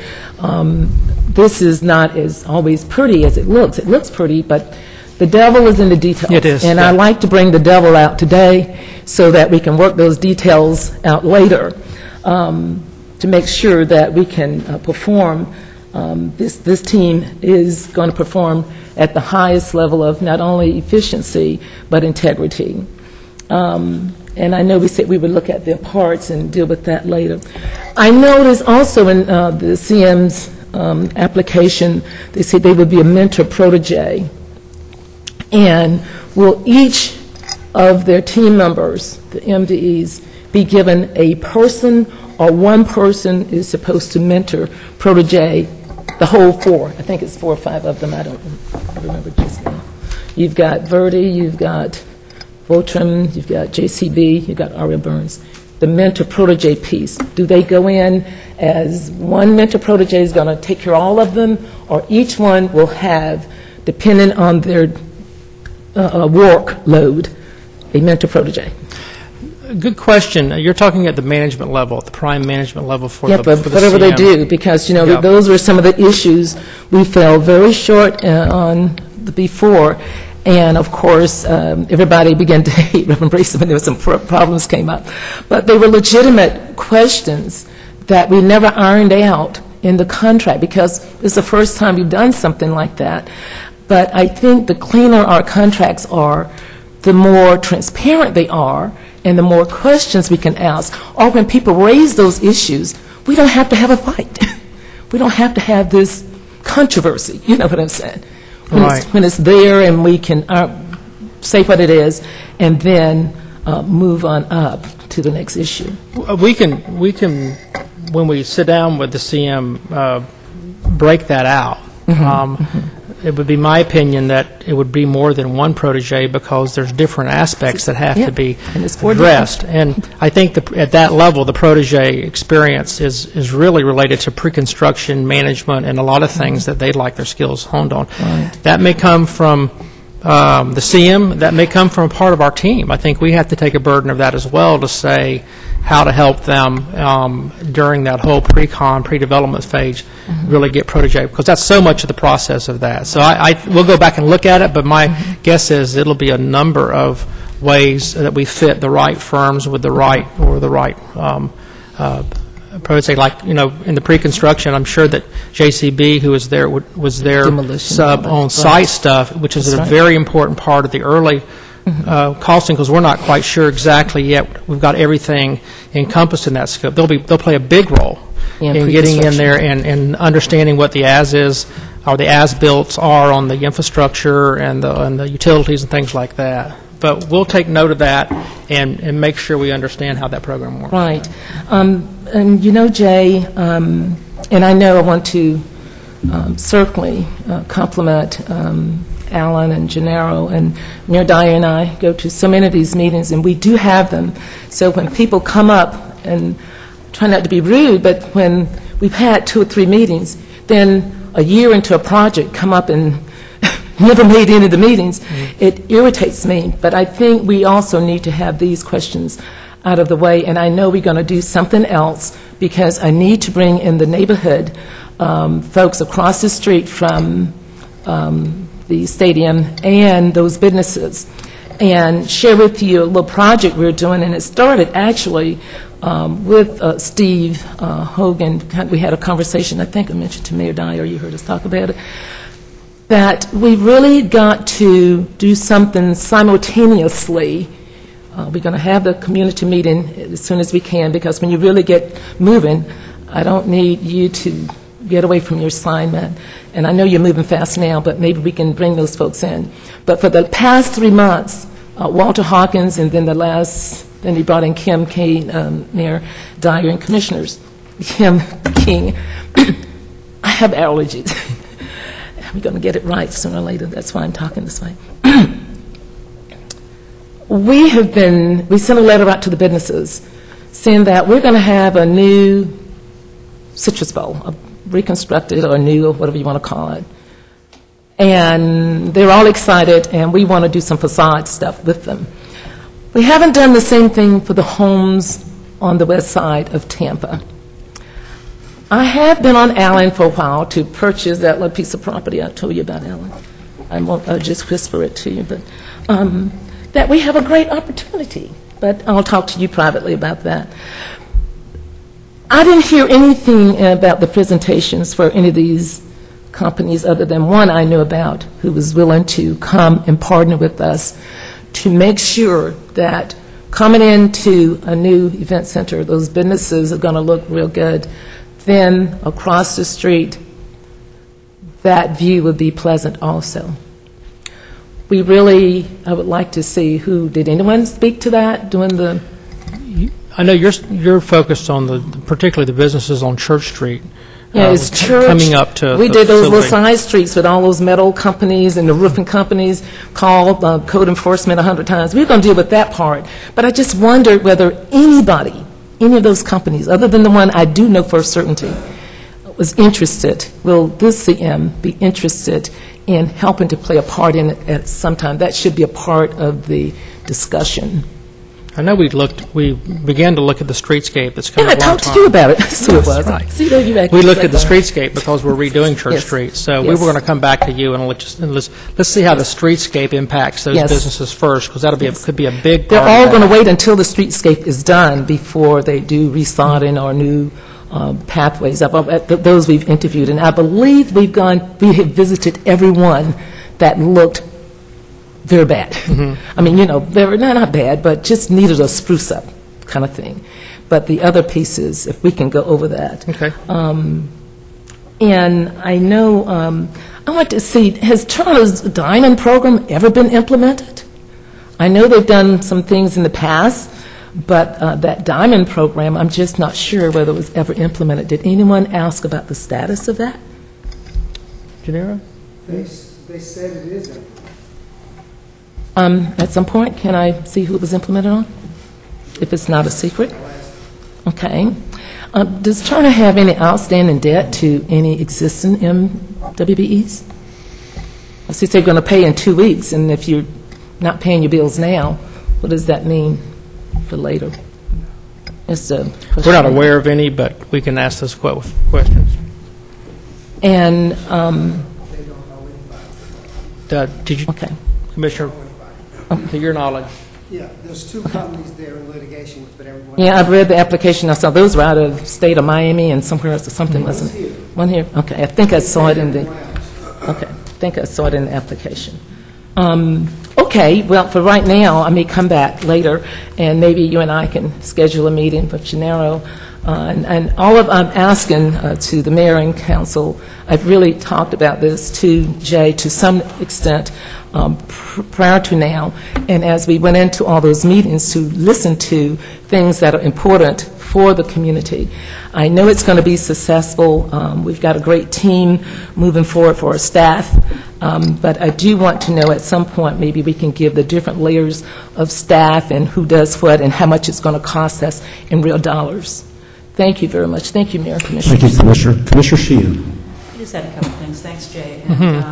this is not as always pretty as it looks. It looks pretty, but the devil is in the details. It is. And I like to bring the devil out today so that we can work those details out later to make sure that we can perform. This team is going to perform at the highest level of not only efficiency but integrity. And I know we said we would look at their parts and deal with that later. I noticed also in the CM's application, they said they would be a mentor-protege. And will each of their team members, the MDEs, be given a person, or one person is supposed to mentor protege the whole four? I think it's 4 or 5 of them. I don't remember just now. You've got Verdi, you've got Votram, you've got JCB, you've got Aria Burns. The mentor-protege piece, do they go in as one mentor-protege is going to take care of all of them, or each one will have, depending on their workload, a mentor-protege? Good question. You're talking at the management level, at the prime management level for Yeah, the but for the whatever they CM. do, because, you know, Yeah. those were some of the issues we fell very short on before. And, of course, everybody began to hate Reverend Bracey when there were some problems came up. But they were legitimate questions that we never ironed out in the contract, because it's the first time we've done something like that. But I think the cleaner our contracts are, the more transparent they are, and the more questions we can ask. Or when people raise those issues, we don't have to have a fight. We don't have to have this controversy, you know what I'm saying? When it's there and we can say what it is and then move on up to the next issue. We can, when we sit down with the CM, break that out. It would be my opinion that it would be more than one protege, because there's different aspects that have to be and it's 4 addressed. And I think at that level, the protege experience is really related to pre-construction management and a lot of things that they'd like their skills honed on. Right. That may come from the CM, that may come from a part of our team. I think we have to take a burden of that as well, to say how to help them during that whole pre-development phase, really get protege, because that's so much of the process of that. So we'll go back and look at it, but my guess is it'll be a number of ways that we fit the right firms with the right protege. Like, you know, in the pre-construction, I'm sure that JCB, who was there Demolition, sub on site stuff, which is a very important part of the early costing, because we're not quite sure exactly yet. We've got everything encompassed in that scope. They'll play a big role in getting in there and understanding what the as-is or the as-built are on the infrastructure and the utilities and things like that. But we'll take note of that and make sure we understand how that program works. Right. And you know, Jay, and I know I want to certainly compliment Alan and Gennaro, and Mayor Dyer and I go to so many of these meetings, and we do have them. So when people come up, and try not to be rude, but when we've had 2 or 3 meetings, then a year into a project come up and never made any of the meetings, it irritates me. But I think we also need to have these questions out of the way, and I know we're going to do something else, because I need to bring in the neighborhood folks across the street from the stadium and those businesses, and share with you a little project we're doing. And it started actually with Steve Hogan. We had a conversation, I think I mentioned to Mayor Dyer, you heard us talk about it, that we really got to do something simultaneously. We're going to have the community meeting as soon as we can, because when you really get moving, I don't need you to get away from your assignment. And I know you're moving fast now, but maybe we can bring those folks in. But for the past 3 months, Walter Hawkins, and then then he brought in Kim Kane, Mayor Dyer, and Commissioners. Kim King. I have allergies. We're going to get it right sooner or later. That's why I'm talking this way. We sent a letter out to the businesses saying that we're going to have a new Citrus Bowl, a reconstructed or new, or whatever you want to call it. And they're all excited, and we want to do some facade stuff with them. We haven't done the same thing for the homes on the west side of Tampa. I have been on Allen for a while to purchase that little piece of property I told you about, Allen. I'll just whisper it to you, but that we have a great opportunity. But I'll talk to you privately about that. I didn't hear anything about the presentations for any of these companies other than one I knew about, who was willing to come and partner with us to make sure that coming into a new event center, those businesses are going to look real good. Then across the street, that view would be pleasant also. I would like to see did anyone speak to that during the? I know you're focused on particularly the businesses on Church Street. Yeah, it's church. Coming up to we the did those little facility. side streets with all those metal companies and the roofing companies, called code enforcement 100 times. We're going to deal with that part. But I just wondered whether any of those companies, other than the one I do know for certainty, was interested. Will this CM be interested in helping to play a part in it at some time? That should be a part of the discussion. I know we began to look at the streetscape that's coming Yeah, I along. talked to you about it. That's who it was. right. See, there you We looked at the streetscape because we're redoing Church Yes. Street. So we Yes. were going to come back to you and let's see how the streetscape impacts those Yes. businesses first, because could be a big They're part all of going to that. wait until the streetscape is done before they do resodding or new pathways. Those we've interviewed, and I believe we have visited every one that looked very bad. I mean, they were not bad, but just needed a spruce up kind of thing. But the other pieces, if we can go over that. Okay. And I know, I want to see, has Toronto's Diamond program ever been implemented? I know they've done some things in the past, but that Diamond program, I'm just not sure whether it was ever implemented. Did anyone ask about the status of that? Janera? They said it isn't. At some point, can I see who it was implemented on? If it's not a secret? Okay. Does Toronto have any outstanding debt to any existing MWBEs? I see they're going to pay in 2 weeks, and if you're not paying your bills now, what does that mean for later? We're not aware of any, but we can ask those questions. And, Did you, okay. Commissioner, to your knowledge? Yeah, there's 2 companies there in litigation, but everyone... Yeah, I've read the application. I saw those were out of state of Miami and somewhere else or something, wasn't it? One here? Okay, I think I saw it in the... Okay, I think I saw it in the application. Okay, well, for right now, I may come back later, and maybe you and I can schedule a meeting with Gennaro. And I'm asking to the mayor and council, I've really talked about this to Jay to some extent prior to now, and as we went into all those meetings to listen to things that are important for the community. I know it's going to be successful. We've got a great team moving forward for our staff, but I do want to know at some point maybe we can give the different layers of staff and who does what and how much it's going to cost us in real dollars. Thank you very much. Thank you, Mayor and Commissioner. Thank you, Commissioner. Commissioner Sheehan. I just had a couple things. Thanks, Jay. And,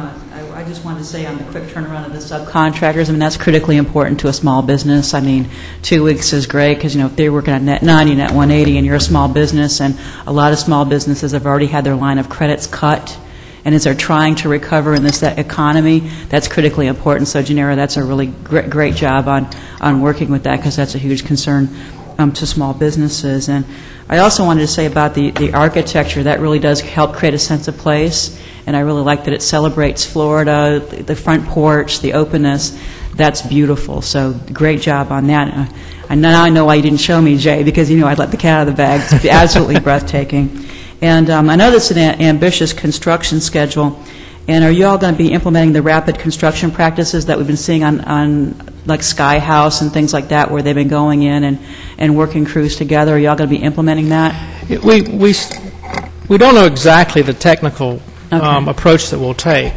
I just wanted to say on the quick turnaround of the subcontractors, I mean, that's critically important to a small business. I mean, 2 weeks is great because, if they're working at net 90, net 180, and you're a small business, and a lot of small businesses have already had their line of credits cut, and as they're trying to recover in this economy, that's critically important. So, Gennaro, that's a really great job on working with that because that's a huge concern to small businesses. And I also wanted to say about the architecture, that really does help create a sense of place, and I really like that it celebrates Florida, the front porch, the openness. That's beautiful, so great job on that. And now I know why you didn't show me, Jay, because I'd let the cat out of the bag. It's absolutely breathtaking. And I know that's an ambitious construction schedule, and are you all going to be implementing the rapid construction practices that we've been seeing on like Sky House and things like that, where they've been going in and working crews together? Are you all going to be implementing that? We don't know exactly the technical approach that we'll take,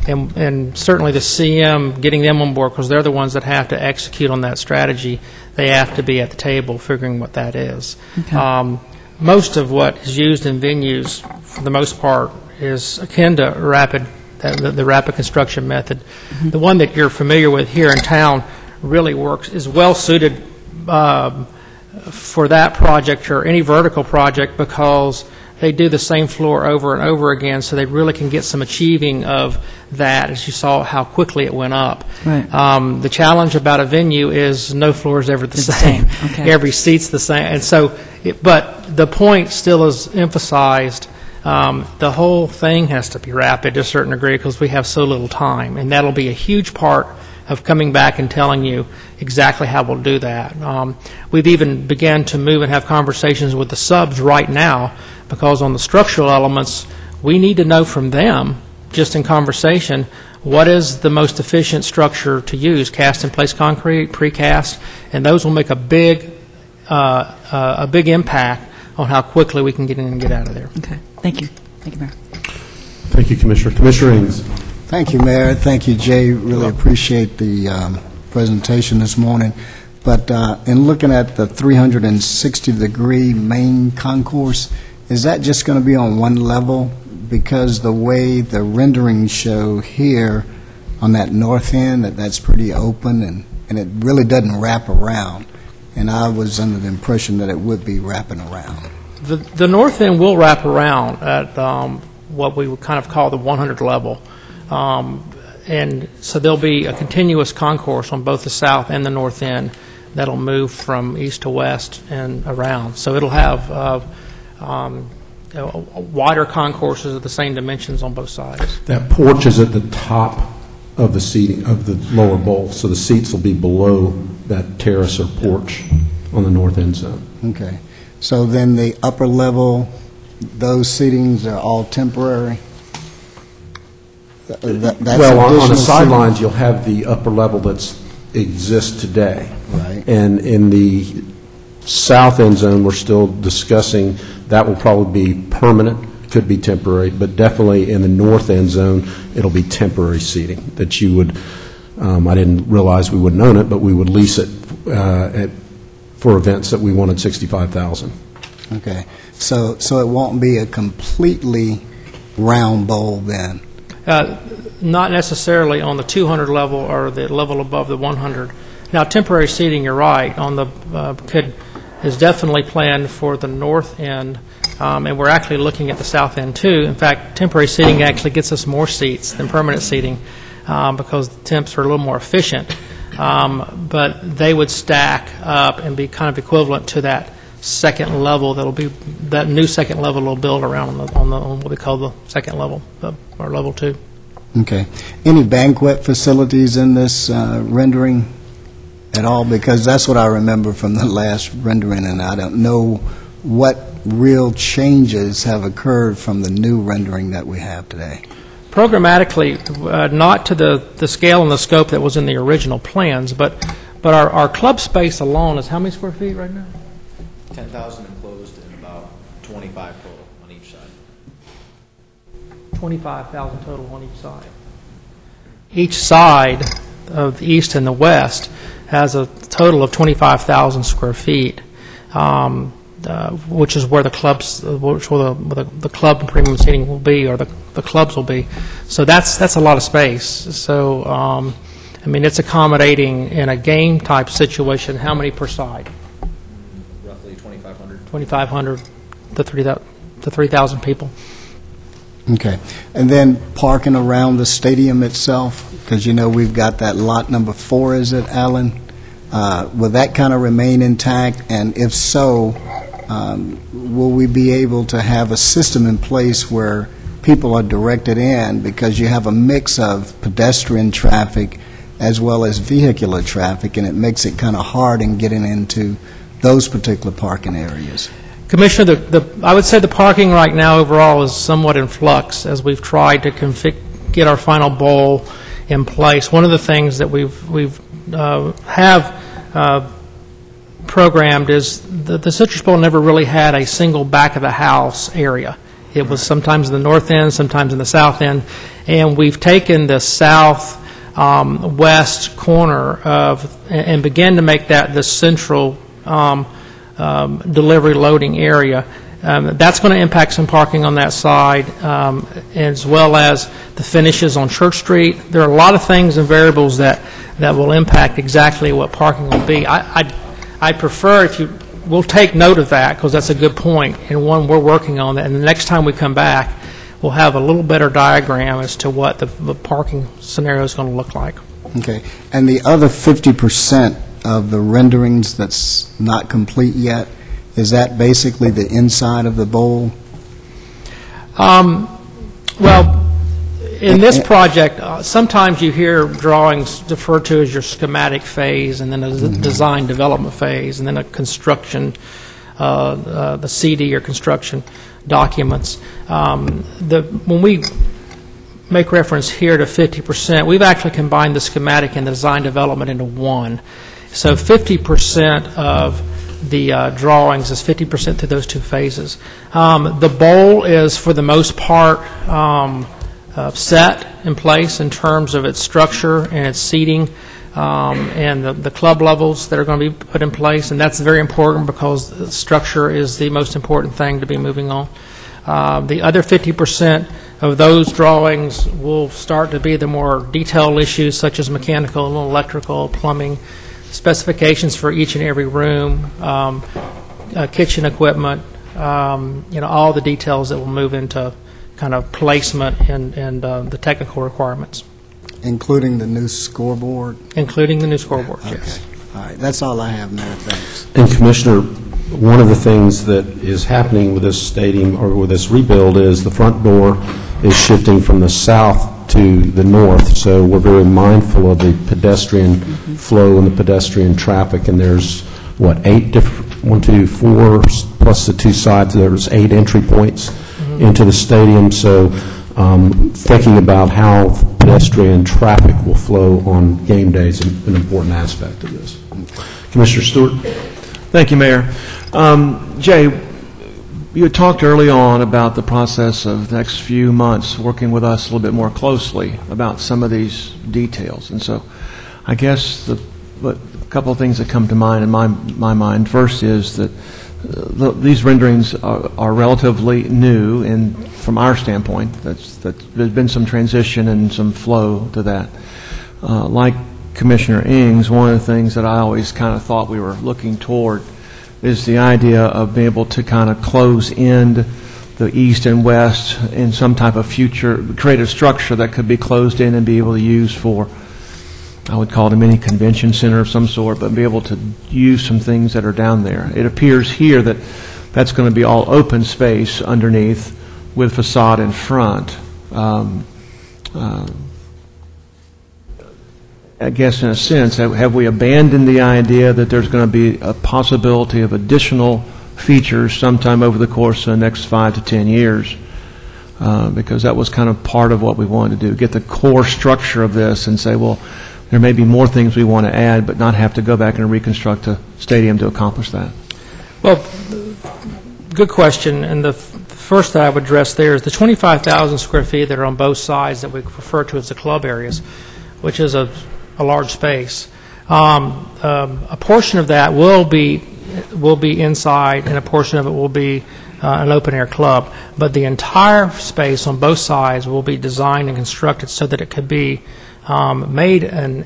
and certainly the CM, getting them on board, because they're the ones that have to execute on that strategy. They have to be at the table figuring what that is. Okay. Most of what is used in venues, for the most part, is akin to the rapid construction method. Mm-hmm. The one that you're familiar with here in town really is well suited for that project or any vertical project because they do the same floor over and over again, so they really can get some achieving of that, as you saw how quickly it went up. Right. The challenge about a venue is no floor is ever the same. Okay. Every seat's the same. And so, but the point still is emphasized. The whole thing has to be rapid to a certain degree because we have so little time, and that'll be a huge part of coming back and telling you exactly how we'll do that. We've even begun to move and have conversations with the subs right now because on the structural elements, we need to know from them, just in conversation, what is the most efficient structure to use, cast-in-place concrete, precast, and those will make a big impact on how quickly we can get in and get out of there. Okay, thank you. Thank you, Mayor. Thank you, Commissioner. Commissioner Ings. Thank you, Mayor. Thank you, Jay. Really appreciate the presentation this morning. But in looking at the 360-degree main concourse, is that just going to be on one level? Because the way the renderings show here on that north end, that's pretty open, and it really doesn't wrap around. And I was under the impression that it would be wrapping around. The north end will wrap around at what we would kind of call the 100 level. And so there'll be a continuous concourse on both the south and the north end that'll move from east to west and around. So it'll have wider concourses of the same dimensions on both sides. That porch is at the top of the seating, of the lower bowl, so the seats will be below that terrace or porch on the north end zone. Okay. So then the upper level, those seatings are all temporary? That's well, on the additional sidelines, you'll have the upper level that exists today. Right. And in the south end zone, we're still discussing that will probably be permanent, could be temporary, but definitely in the north end zone, it'll be temporary seating that you would, I didn't realize we wouldn't own it, but we would lease it for events that we wanted 65,000. Okay. So it won't be a completely round bowl then? Not necessarily on the 200 level or the level above the 100. Now, temporary seating, you're right, on the is definitely planned for the north end, and we're actually looking at the south end too. In fact, temporary seating actually gets us more seats than permanent seating because the temps are a little more efficient. But they would stack up and be kind of equivalent to that second level that new second level will build around on what we call the second level or level 2. Okay. Any banquet facilities in this rendering at all? Because that's what I remember from the last rendering, and I don't know what real changes have occurred from the new rendering that we have today. Programmatically, not to the scale and the scope that was in the original plans, but our club space alone is how many square feet right now? 10,000 enclosed and about 25 total on each side. 25,000 total on each side. Each side of the east and the west has a total of 25,000 square feet, which is where the clubs, the club and premium seating will be, or the clubs will be. So that's a lot of space. So I mean, it's accommodating in a game type situation. How many per side? Roughly 2,500. 2,500 to 3,000 people. Okay. And then parking around the stadium itself, because you know we've got that lot number 4, is it, Alan? Will that kind of remain intact? And if so, will we be able to have a system in place where people are directed in, because you have a mix of pedestrian traffic as well as vehicular traffic, and it makes it kind of hard in getting into those particular parking areas? Commissioner, I would say the parking right now overall is somewhat in flux as we've tried to get our final bowl in place. One of the things that we've programmed is the Citrus Bowl never really had a single back of the house area. It was sometimes in the north end, sometimes in the south end, and we've taken the south west corner and began to make that the central delivery loading area. That's going to impact some parking on that side, as well as the finishes on Church Street. There are a lot of things and variables that will impact exactly what parking will be. I prefer we'll take note of that, because that's a good point, and one we're working on that. And the next time we come back, we'll have a little better diagram as to what the parking scenario is going to look like. Okay. And the other 50% of the renderings that's not complete yet, is that basically the inside of the bowl? Well, in this project, sometimes you hear drawings referred to as your schematic phase, and then a design development phase, and then a construction, the CD or construction. documents. When we make reference here to 50%, we've actually combined the schematic and the design development into one. So 50% of the drawings is 50% through those two phases. The bowl is, for the most part, set in place in terms of its structure and its seating, and the club levels that are going to be put in place, and that's very important because the structure is the most important thing to be moving on. The other 50% of those drawings will start to be the more detailed issues such as mechanical, electrical, plumbing, specifications for each and every room, kitchen equipment, all the details that will move into kind of placement and the technical requirements. Including the new scoreboard? Including the new scoreboard, Okay. yes. All right, that's all I have, Mayor. Thanks. And Commissioner, one of the things that is happening with this stadium, or with this rebuild, is the front door is shifting from the south to the north, so we're very mindful of the pedestrian flow and the pedestrian traffic, and there's, 8 different, 1, 2, 4, plus the two sides, there's 8 entry points into the stadium, so thinking about how pedestrian traffic will flow on game days is an important aspect of this. Commissioner Stewart? Thank you, Mayor. Jay, you had talked early on about the process of the next few months working with us a little bit more closely about some of these details. And so I guess a couple of things that come to mind in my mind. First is that these renderings are relatively new, and from our standpoint, there's been some transition and some flow to that. Like Commissioner Ings, one of the things that I always kind of thought we were looking toward is the idea of being able to kind of close in the east and west in some type of future creative structure that could be closed in and be able to use for, I would call it a mini convention center of some sort, but be able to use some things that are down there. It appears here that that's going to be all open space underneath with facade in front. I guess in a sense, have we abandoned the idea that there's going to be a possibility of additional features sometime over the course of the next 5 to 10 years? Because that was kind of part of what we wanted to do, get the core structure of this and say, well, there may be more things we want to add, but not have to go back and reconstruct a stadium to accomplish that. Well, good question. And the first that I would address there is the 25,000 square feet that are on both sides that we refer to as the club areas, which is a large space. A portion of that will be inside, and a portion of it will be an open-air club. But the entire space on both sides will be designed and constructed so that it could be made an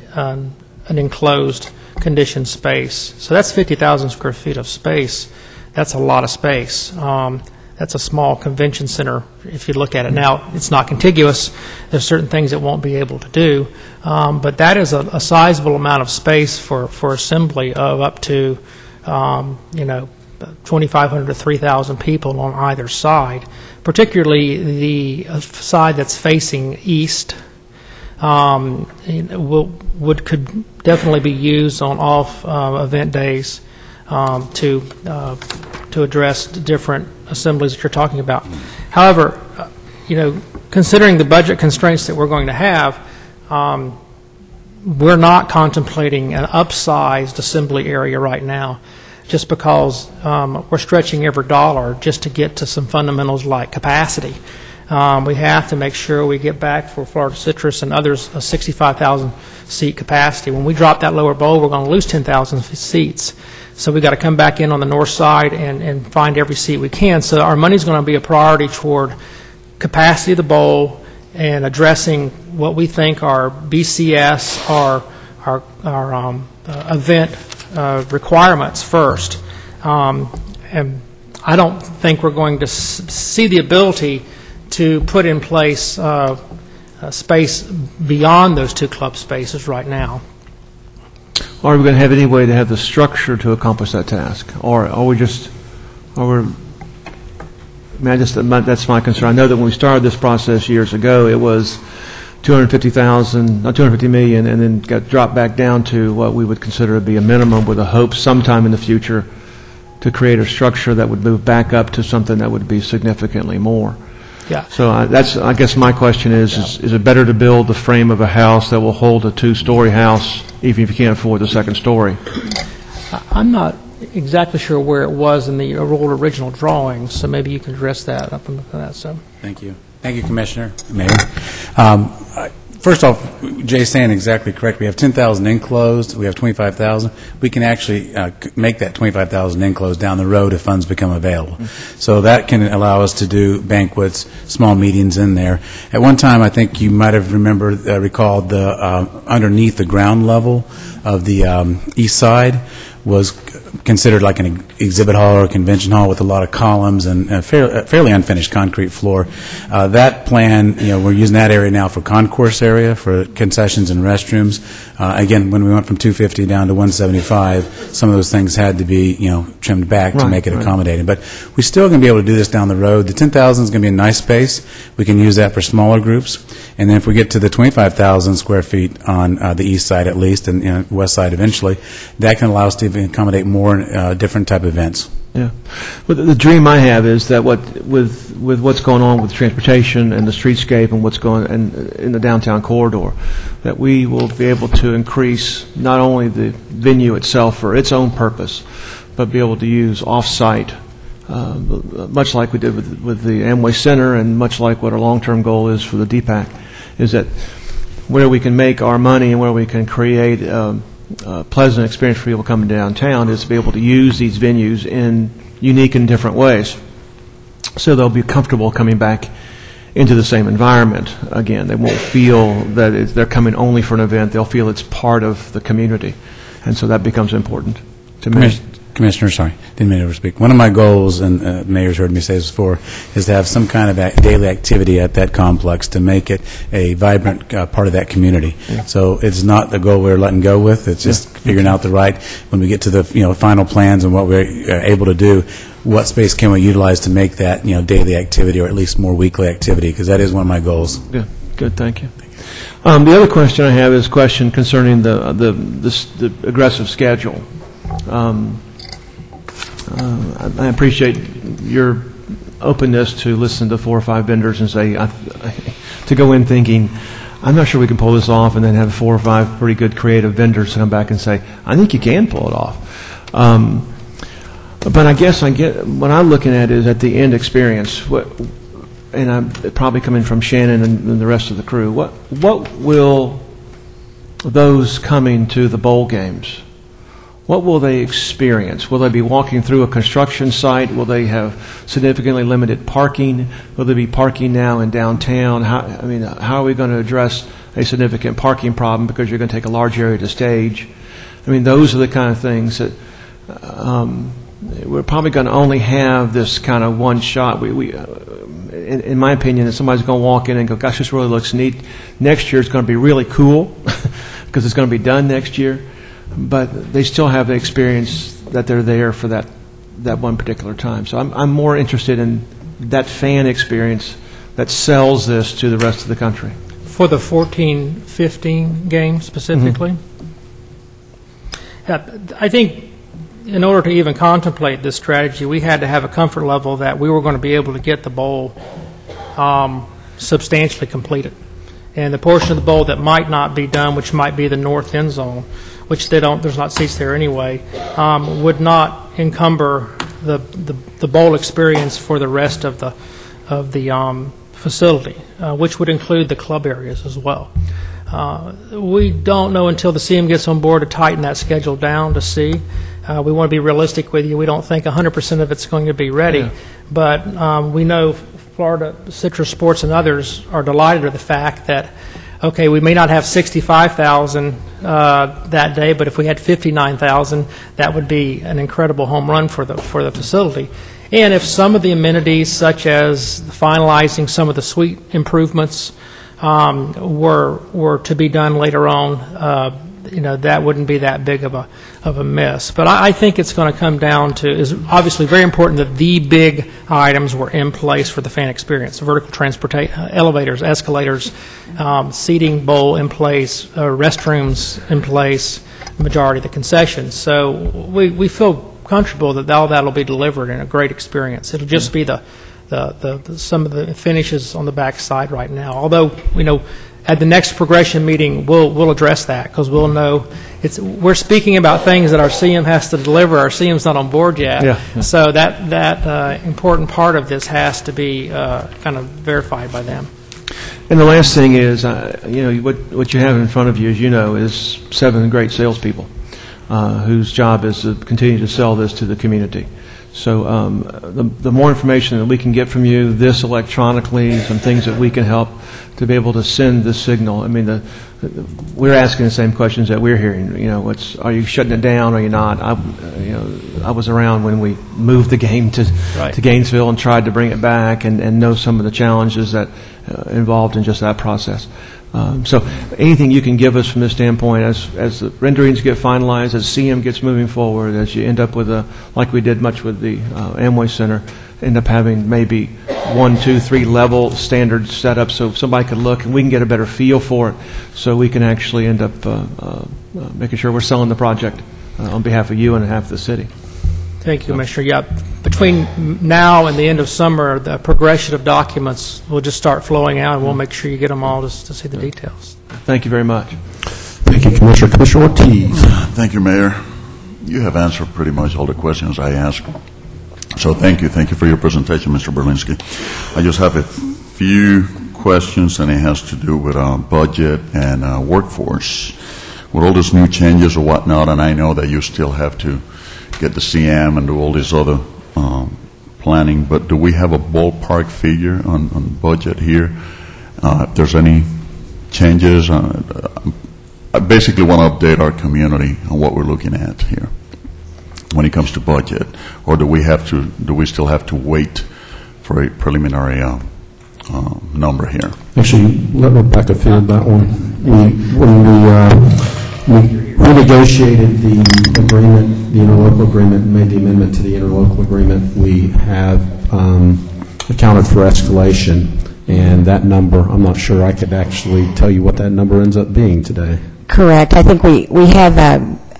enclosed conditioned space. So that's 50,000 square feet of space. That's a lot of space. That's a small convention center if you look at it. Now, it's not contiguous. There's certain things it won't be able to do. But that is a sizable amount of space for assembly of up to, 2,500 to 3,000 people on either side, particularly the side that's facing east. Could definitely be used on off event days to address different assemblies that you're talking about. However, considering the budget constraints that we're going to have, we're not contemplating an upsized assembly area right now, just because we're stretching every dollar just to get to some fundamentals like capacity. We have to make sure we get back for Florida Citrus and others a 65,000 seat capacity. When we drop that lower bowl, we're going to lose 10,000 seats. So we've got to come back in on the north side and find every seat we can. So our money's going to be a priority toward capacity of the bowl and addressing what we think are BCS, our event requirements first. And I don't think we're going to see the ability to put in place space beyond those two club spaces right now. Are we going to have any way to have the structure to accomplish that task? Or are we just, that's my concern. I know that when we started this process years ago, it was 250 million, and then got dropped back down to what we would consider to be a minimum with a hope sometime in the future to create a structure that would move back up to something that would be significantly more. Yeah. So that's, I guess my question is it better to build the frame of a house that will hold a two-story house even if you can't afford the second story? I'm not exactly sure where it was in the original drawings, so maybe you can address that up on that. So. Thank you. Thank you, Commissioner, Mayor. First off, Jay's saying exactly correct. We have 10,000 enclosed. We have 25,000. We can actually make that 25,000 enclosed down the road if funds become available. So that can allow us to do banquets, small meetings in there. At one time, I think you might have recalled the underneath the ground level of the east side was considered like an exhibit hall or a convention hall with a lot of columns and a fairly unfinished concrete floor. That plan, we're using that area now for concourse area, for concessions and restrooms. Again, when we went from 250 down to 175, some of those things had to be, trimmed back to make it accommodating. But we're still going to be able to do this down the road. The 10,000 is going to be a nice space. We can use that for smaller groups. And then if we get to the 25,000 square feet on the east side at least, and west side eventually, that can allow us to accommodate more different type of events. Yeah. Well, the dream I have is that with what's going on with transportation and the streetscape and what's going in the downtown corridor, that we will be able to increase not only the venue itself for its own purpose, but be able to use off-site, much like we did with the Amway Center and much like what our long-term goal is for the DPAC, is that where we can make our money and where we can create pleasant experience for people coming downtown is to be able to use these venues in unique and different ways. So they'll be comfortable coming back into the same environment again. They won't feel that they're coming only for an event. They'll feel it's part of the community. And so that becomes important to me. Commissioner, sorry, didn't mean to overspeak. One of my goals, and Mayor's heard me say this before, is to have some kind of daily activity at that complex to make it a vibrant part of that community. Yeah. So it's not the goal we're letting go with. It's just figuring out the right, when we get to the final plans and what we're able to do, what space can we utilize to make that daily activity or at least more weekly activity, because that is one of my goals. Good, thank you. The other question I have is a question concerning the aggressive schedule. I appreciate your openness to listen to 4 or 5 vendors and say, to go in thinking, I'm not sure we can pull this off, and then have 4 or 5 pretty good creative vendors to come back and say, I think you can pull it off. But I guess when I'm looking at it is at the end experience, and I'm probably coming from Shannon and the rest of the crew, what will those coming to the bowl games, what will they experience? Will they be walking through a construction site? Will they have significantly limited parking? Will they be parking now in downtown? How are we going to address a significant parking problem because you're going to take a large area to stage? Those are the kind of things that we're probably going to only have this kind of one shot. In my opinion, if somebody's going to walk in and go, gosh, this really looks neat, next year it's going to be really cool because it's going to be done next year. But they still have the experience that they're there for that one particular time. So I'm more interested in that fan experience that sells this to the rest of the country. For the 14-15 game specifically? Mm-hmm. I think in order to even contemplate this strategy, we had to have a comfort level that we were going to be able to get the bowl substantially completed. And the portion of the bowl that might not be done, which might be the north end zone, which there's not seats there anyway, would not encumber the bowl experience for the rest of the facility, which would include the club areas as well. We don't know until the CM gets on board to tighten that schedule down to see. We want to be realistic with you. We don't think 100% of it's going to be ready, but we know Florida Citrus Sports and others are delighted with the fact that, okay, we may not have 65,000 that day, but if we had 59,000, that would be an incredible home run for the facility. And if some of the amenities, such as finalizing some of the suite improvements, were to be done later on, that wouldn't be that big of a miss. But I think it's going to come down to, is obviously very important that the big items were in place for the fan experience: vertical transportation, elevators, escalators, seating bowl in place, restrooms in place, the majority of the concessions. So we feel comfortable that all that will be delivered in a great experience. It'll just be the some of the finishes on the back side right now. Although, at the next progression meeting, we'll address that, because we'll know we're speaking about things that our CM has to deliver. Our CM's not on board yet. Yeah. So that important part of this has to be kind of verified by them. And the last thing is, what you have in front of you, as you know, is 7 great salespeople whose job is to continue to sell this to the community. So the more information that we can get from you, this electronically, some things that we can help to be able to send this signal. I mean, we're asking the same questions that we're hearing. Are you shutting it down? Or are you not? I was around when we moved the game to Gainesville and tried to bring it back, and know some of the challenges that involved in just that process. So anything you can give us from this standpoint, as the renderings get finalized, as CM gets moving forward, as you end up with like we did much with the Amway Center, end up having maybe 1, 2, 3 level standard set up so somebody could look and we can get a better feel for it, so we can actually end up making sure we're selling the project on behalf of you and on behalf of the city. Thank you, Commissioner. Yeah, between now and the end of summer, the progression of documents will just start flowing out, and we'll make sure you get them all just to see the details. Thank you very much. Thank you, Commissioner. Commissioner Ortiz. Thank you, Mayor. You have answered pretty much all the questions I asked. So thank you. Thank you for your presentation, Mr. Berlinsky. I just have a few questions, and it has to do with budget and workforce. With all these new changes or whatnot, and I know that you still have to get the CM and do all this other planning, but do we have a ballpark figure on budget here? If there's any changes, I basically want to update our community on what we're looking at here when it comes to budget, or do we still have to wait for a preliminary number here? Actually, let Rebecca field that one. We renegotiated the agreement, the interlocal agreement, and made the amendment to the interlocal agreement. We have accounted for escalation, and that number, I'm not sure I could actually tell you what that number ends up being today. Correct. I think we have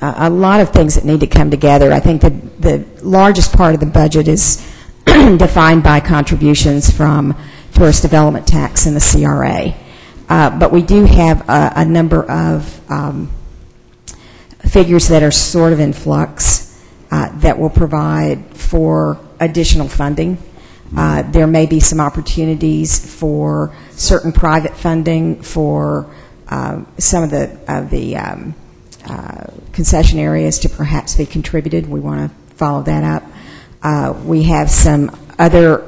a lot of things that need to come together. I think that the largest part of the budget is defined by contributions from tourist development tax and the CRA. But we do have a number of figures that are sort of in flux that will provide for additional funding. There may be some opportunities for certain private funding for some of the concession areas to perhaps be contributed. We want to follow that up. We have some other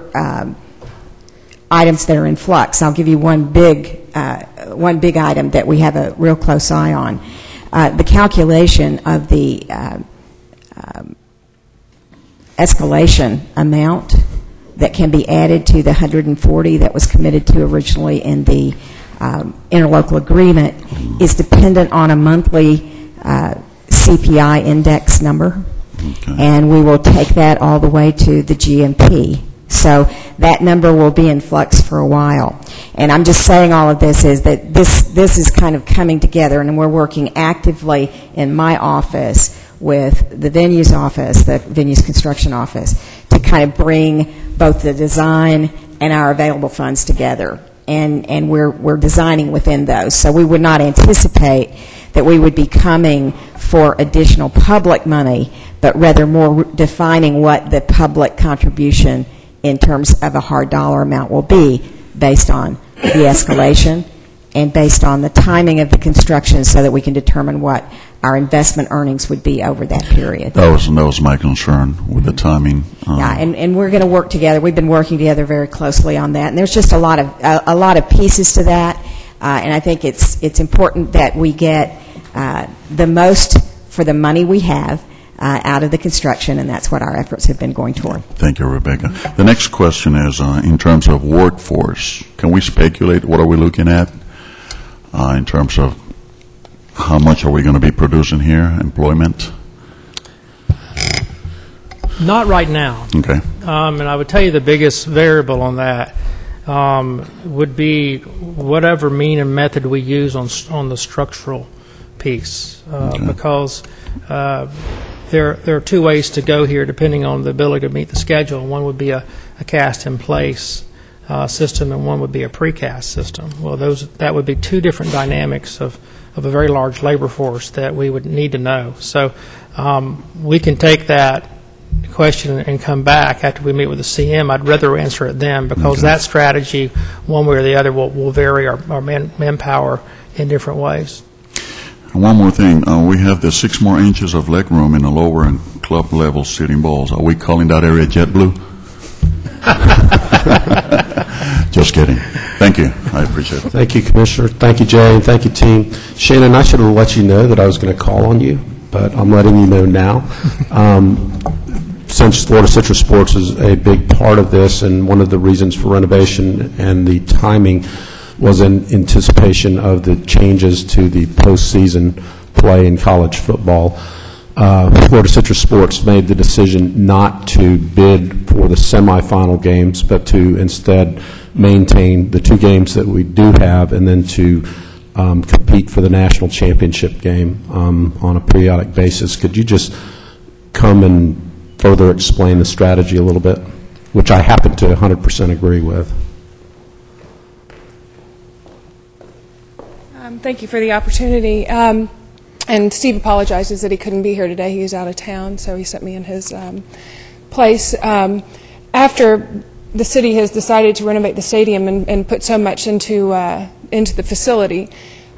items that are in flux. I'll give you one big item that we have a real close eye on. The calculation of the escalation amount that can be added to the 140 that was committed to originally in the interlocal agreement is dependent on a monthly CPI index number, and we will take that all the way to the GMP. So that number will be in flux for a while. And I'm just saying all of this is that this is kind of coming together, and we're working actively in my office with the venues office, the venues construction office, to kind of bring both the design and our available funds together. And we're designing within those. So we would not anticipate that we would be coming for additional public money, but rather more defining what the public contribution in terms of a hard dollar amount will be based on the escalation and based on the timing of the construction, so that we can determine what our investment earnings would be over that period. That was my concern with the timing. Yeah, and we're going to work together. We've been working together very closely on that, and there's just a lot of pieces to that, and I think it's important that we get the most for the money we have out of the construction, and that's what our efforts have been going toward. Thank you, Rebecca. The next question is in terms of workforce. Can we speculate what are we looking at in terms of how much are we going to be producing here, employment? Not right now. Okay. And I would tell you the biggest variable on that would be whatever mean and method we use on the structural piece, because there are two ways to go here, depending on the ability to meet the schedule. One would be a cast-in-place system, and one would be a precast system. Well, that would be two different dynamics of a very large labor force that we would need to know. So we can take that question and come back after we meet with the CM. I'd rather answer it then, because that strategy, one way or the other, will vary our manpower in different ways. And one more thing, we have the 6 more inches of leg room in the lower and club level sitting balls. Are we calling that area JetBlue? Just kidding. Thank you. I appreciate it. Thank you, Commissioner. Thank you, Jay, and thank you, team. Shannon, I should have let you know that I was going to call on you, but I'm letting you know now. Since Florida Citrus Sports is a big part of this, and one of the reasons for renovation and the timing was in anticipation of the changes to the postseason play in college football, Florida Citrus Sports made the decision not to bid for the semifinal games, but to instead maintain the 2 games that we do have, and then to compete for the national championship game on a periodic basis. Could you just come and further explain the strategy a little bit, which I happen to 100% agree with? Thank you for the opportunity. And Steve apologizes that he couldn't be here today. He was out of town, so he sent me in his place. After the city has decided to renovate the stadium and put so much into the facility,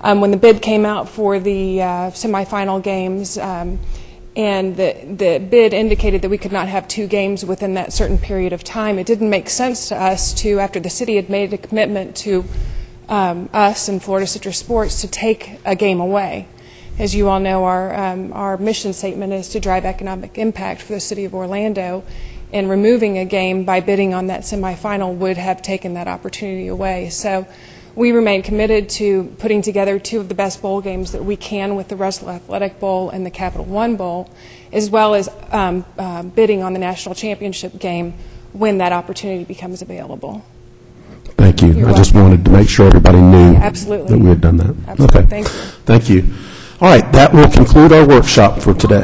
when the bid came out for the semifinal games, and the bid indicated that we could not have 2 games within that certain period of time, it didn't make sense to us to, after the city had made a commitment to us and Florida Citrus Sports, to take a game away. As you all know, our mission statement is to drive economic impact for the city of Orlando, and removing a game by bidding on that semifinal would have taken that opportunity away. So we remain committed to putting together 2 of the best bowl games that we can, with the Russell Athletic Bowl and the Capital One Bowl, as well as bidding on the national championship game when that opportunity becomes available. Thank you. I just wanted to make sure everybody knew Absolutely. that we had done that. Absolutely. Okay. Thank you. Thank you. All right. That will conclude our workshop for today.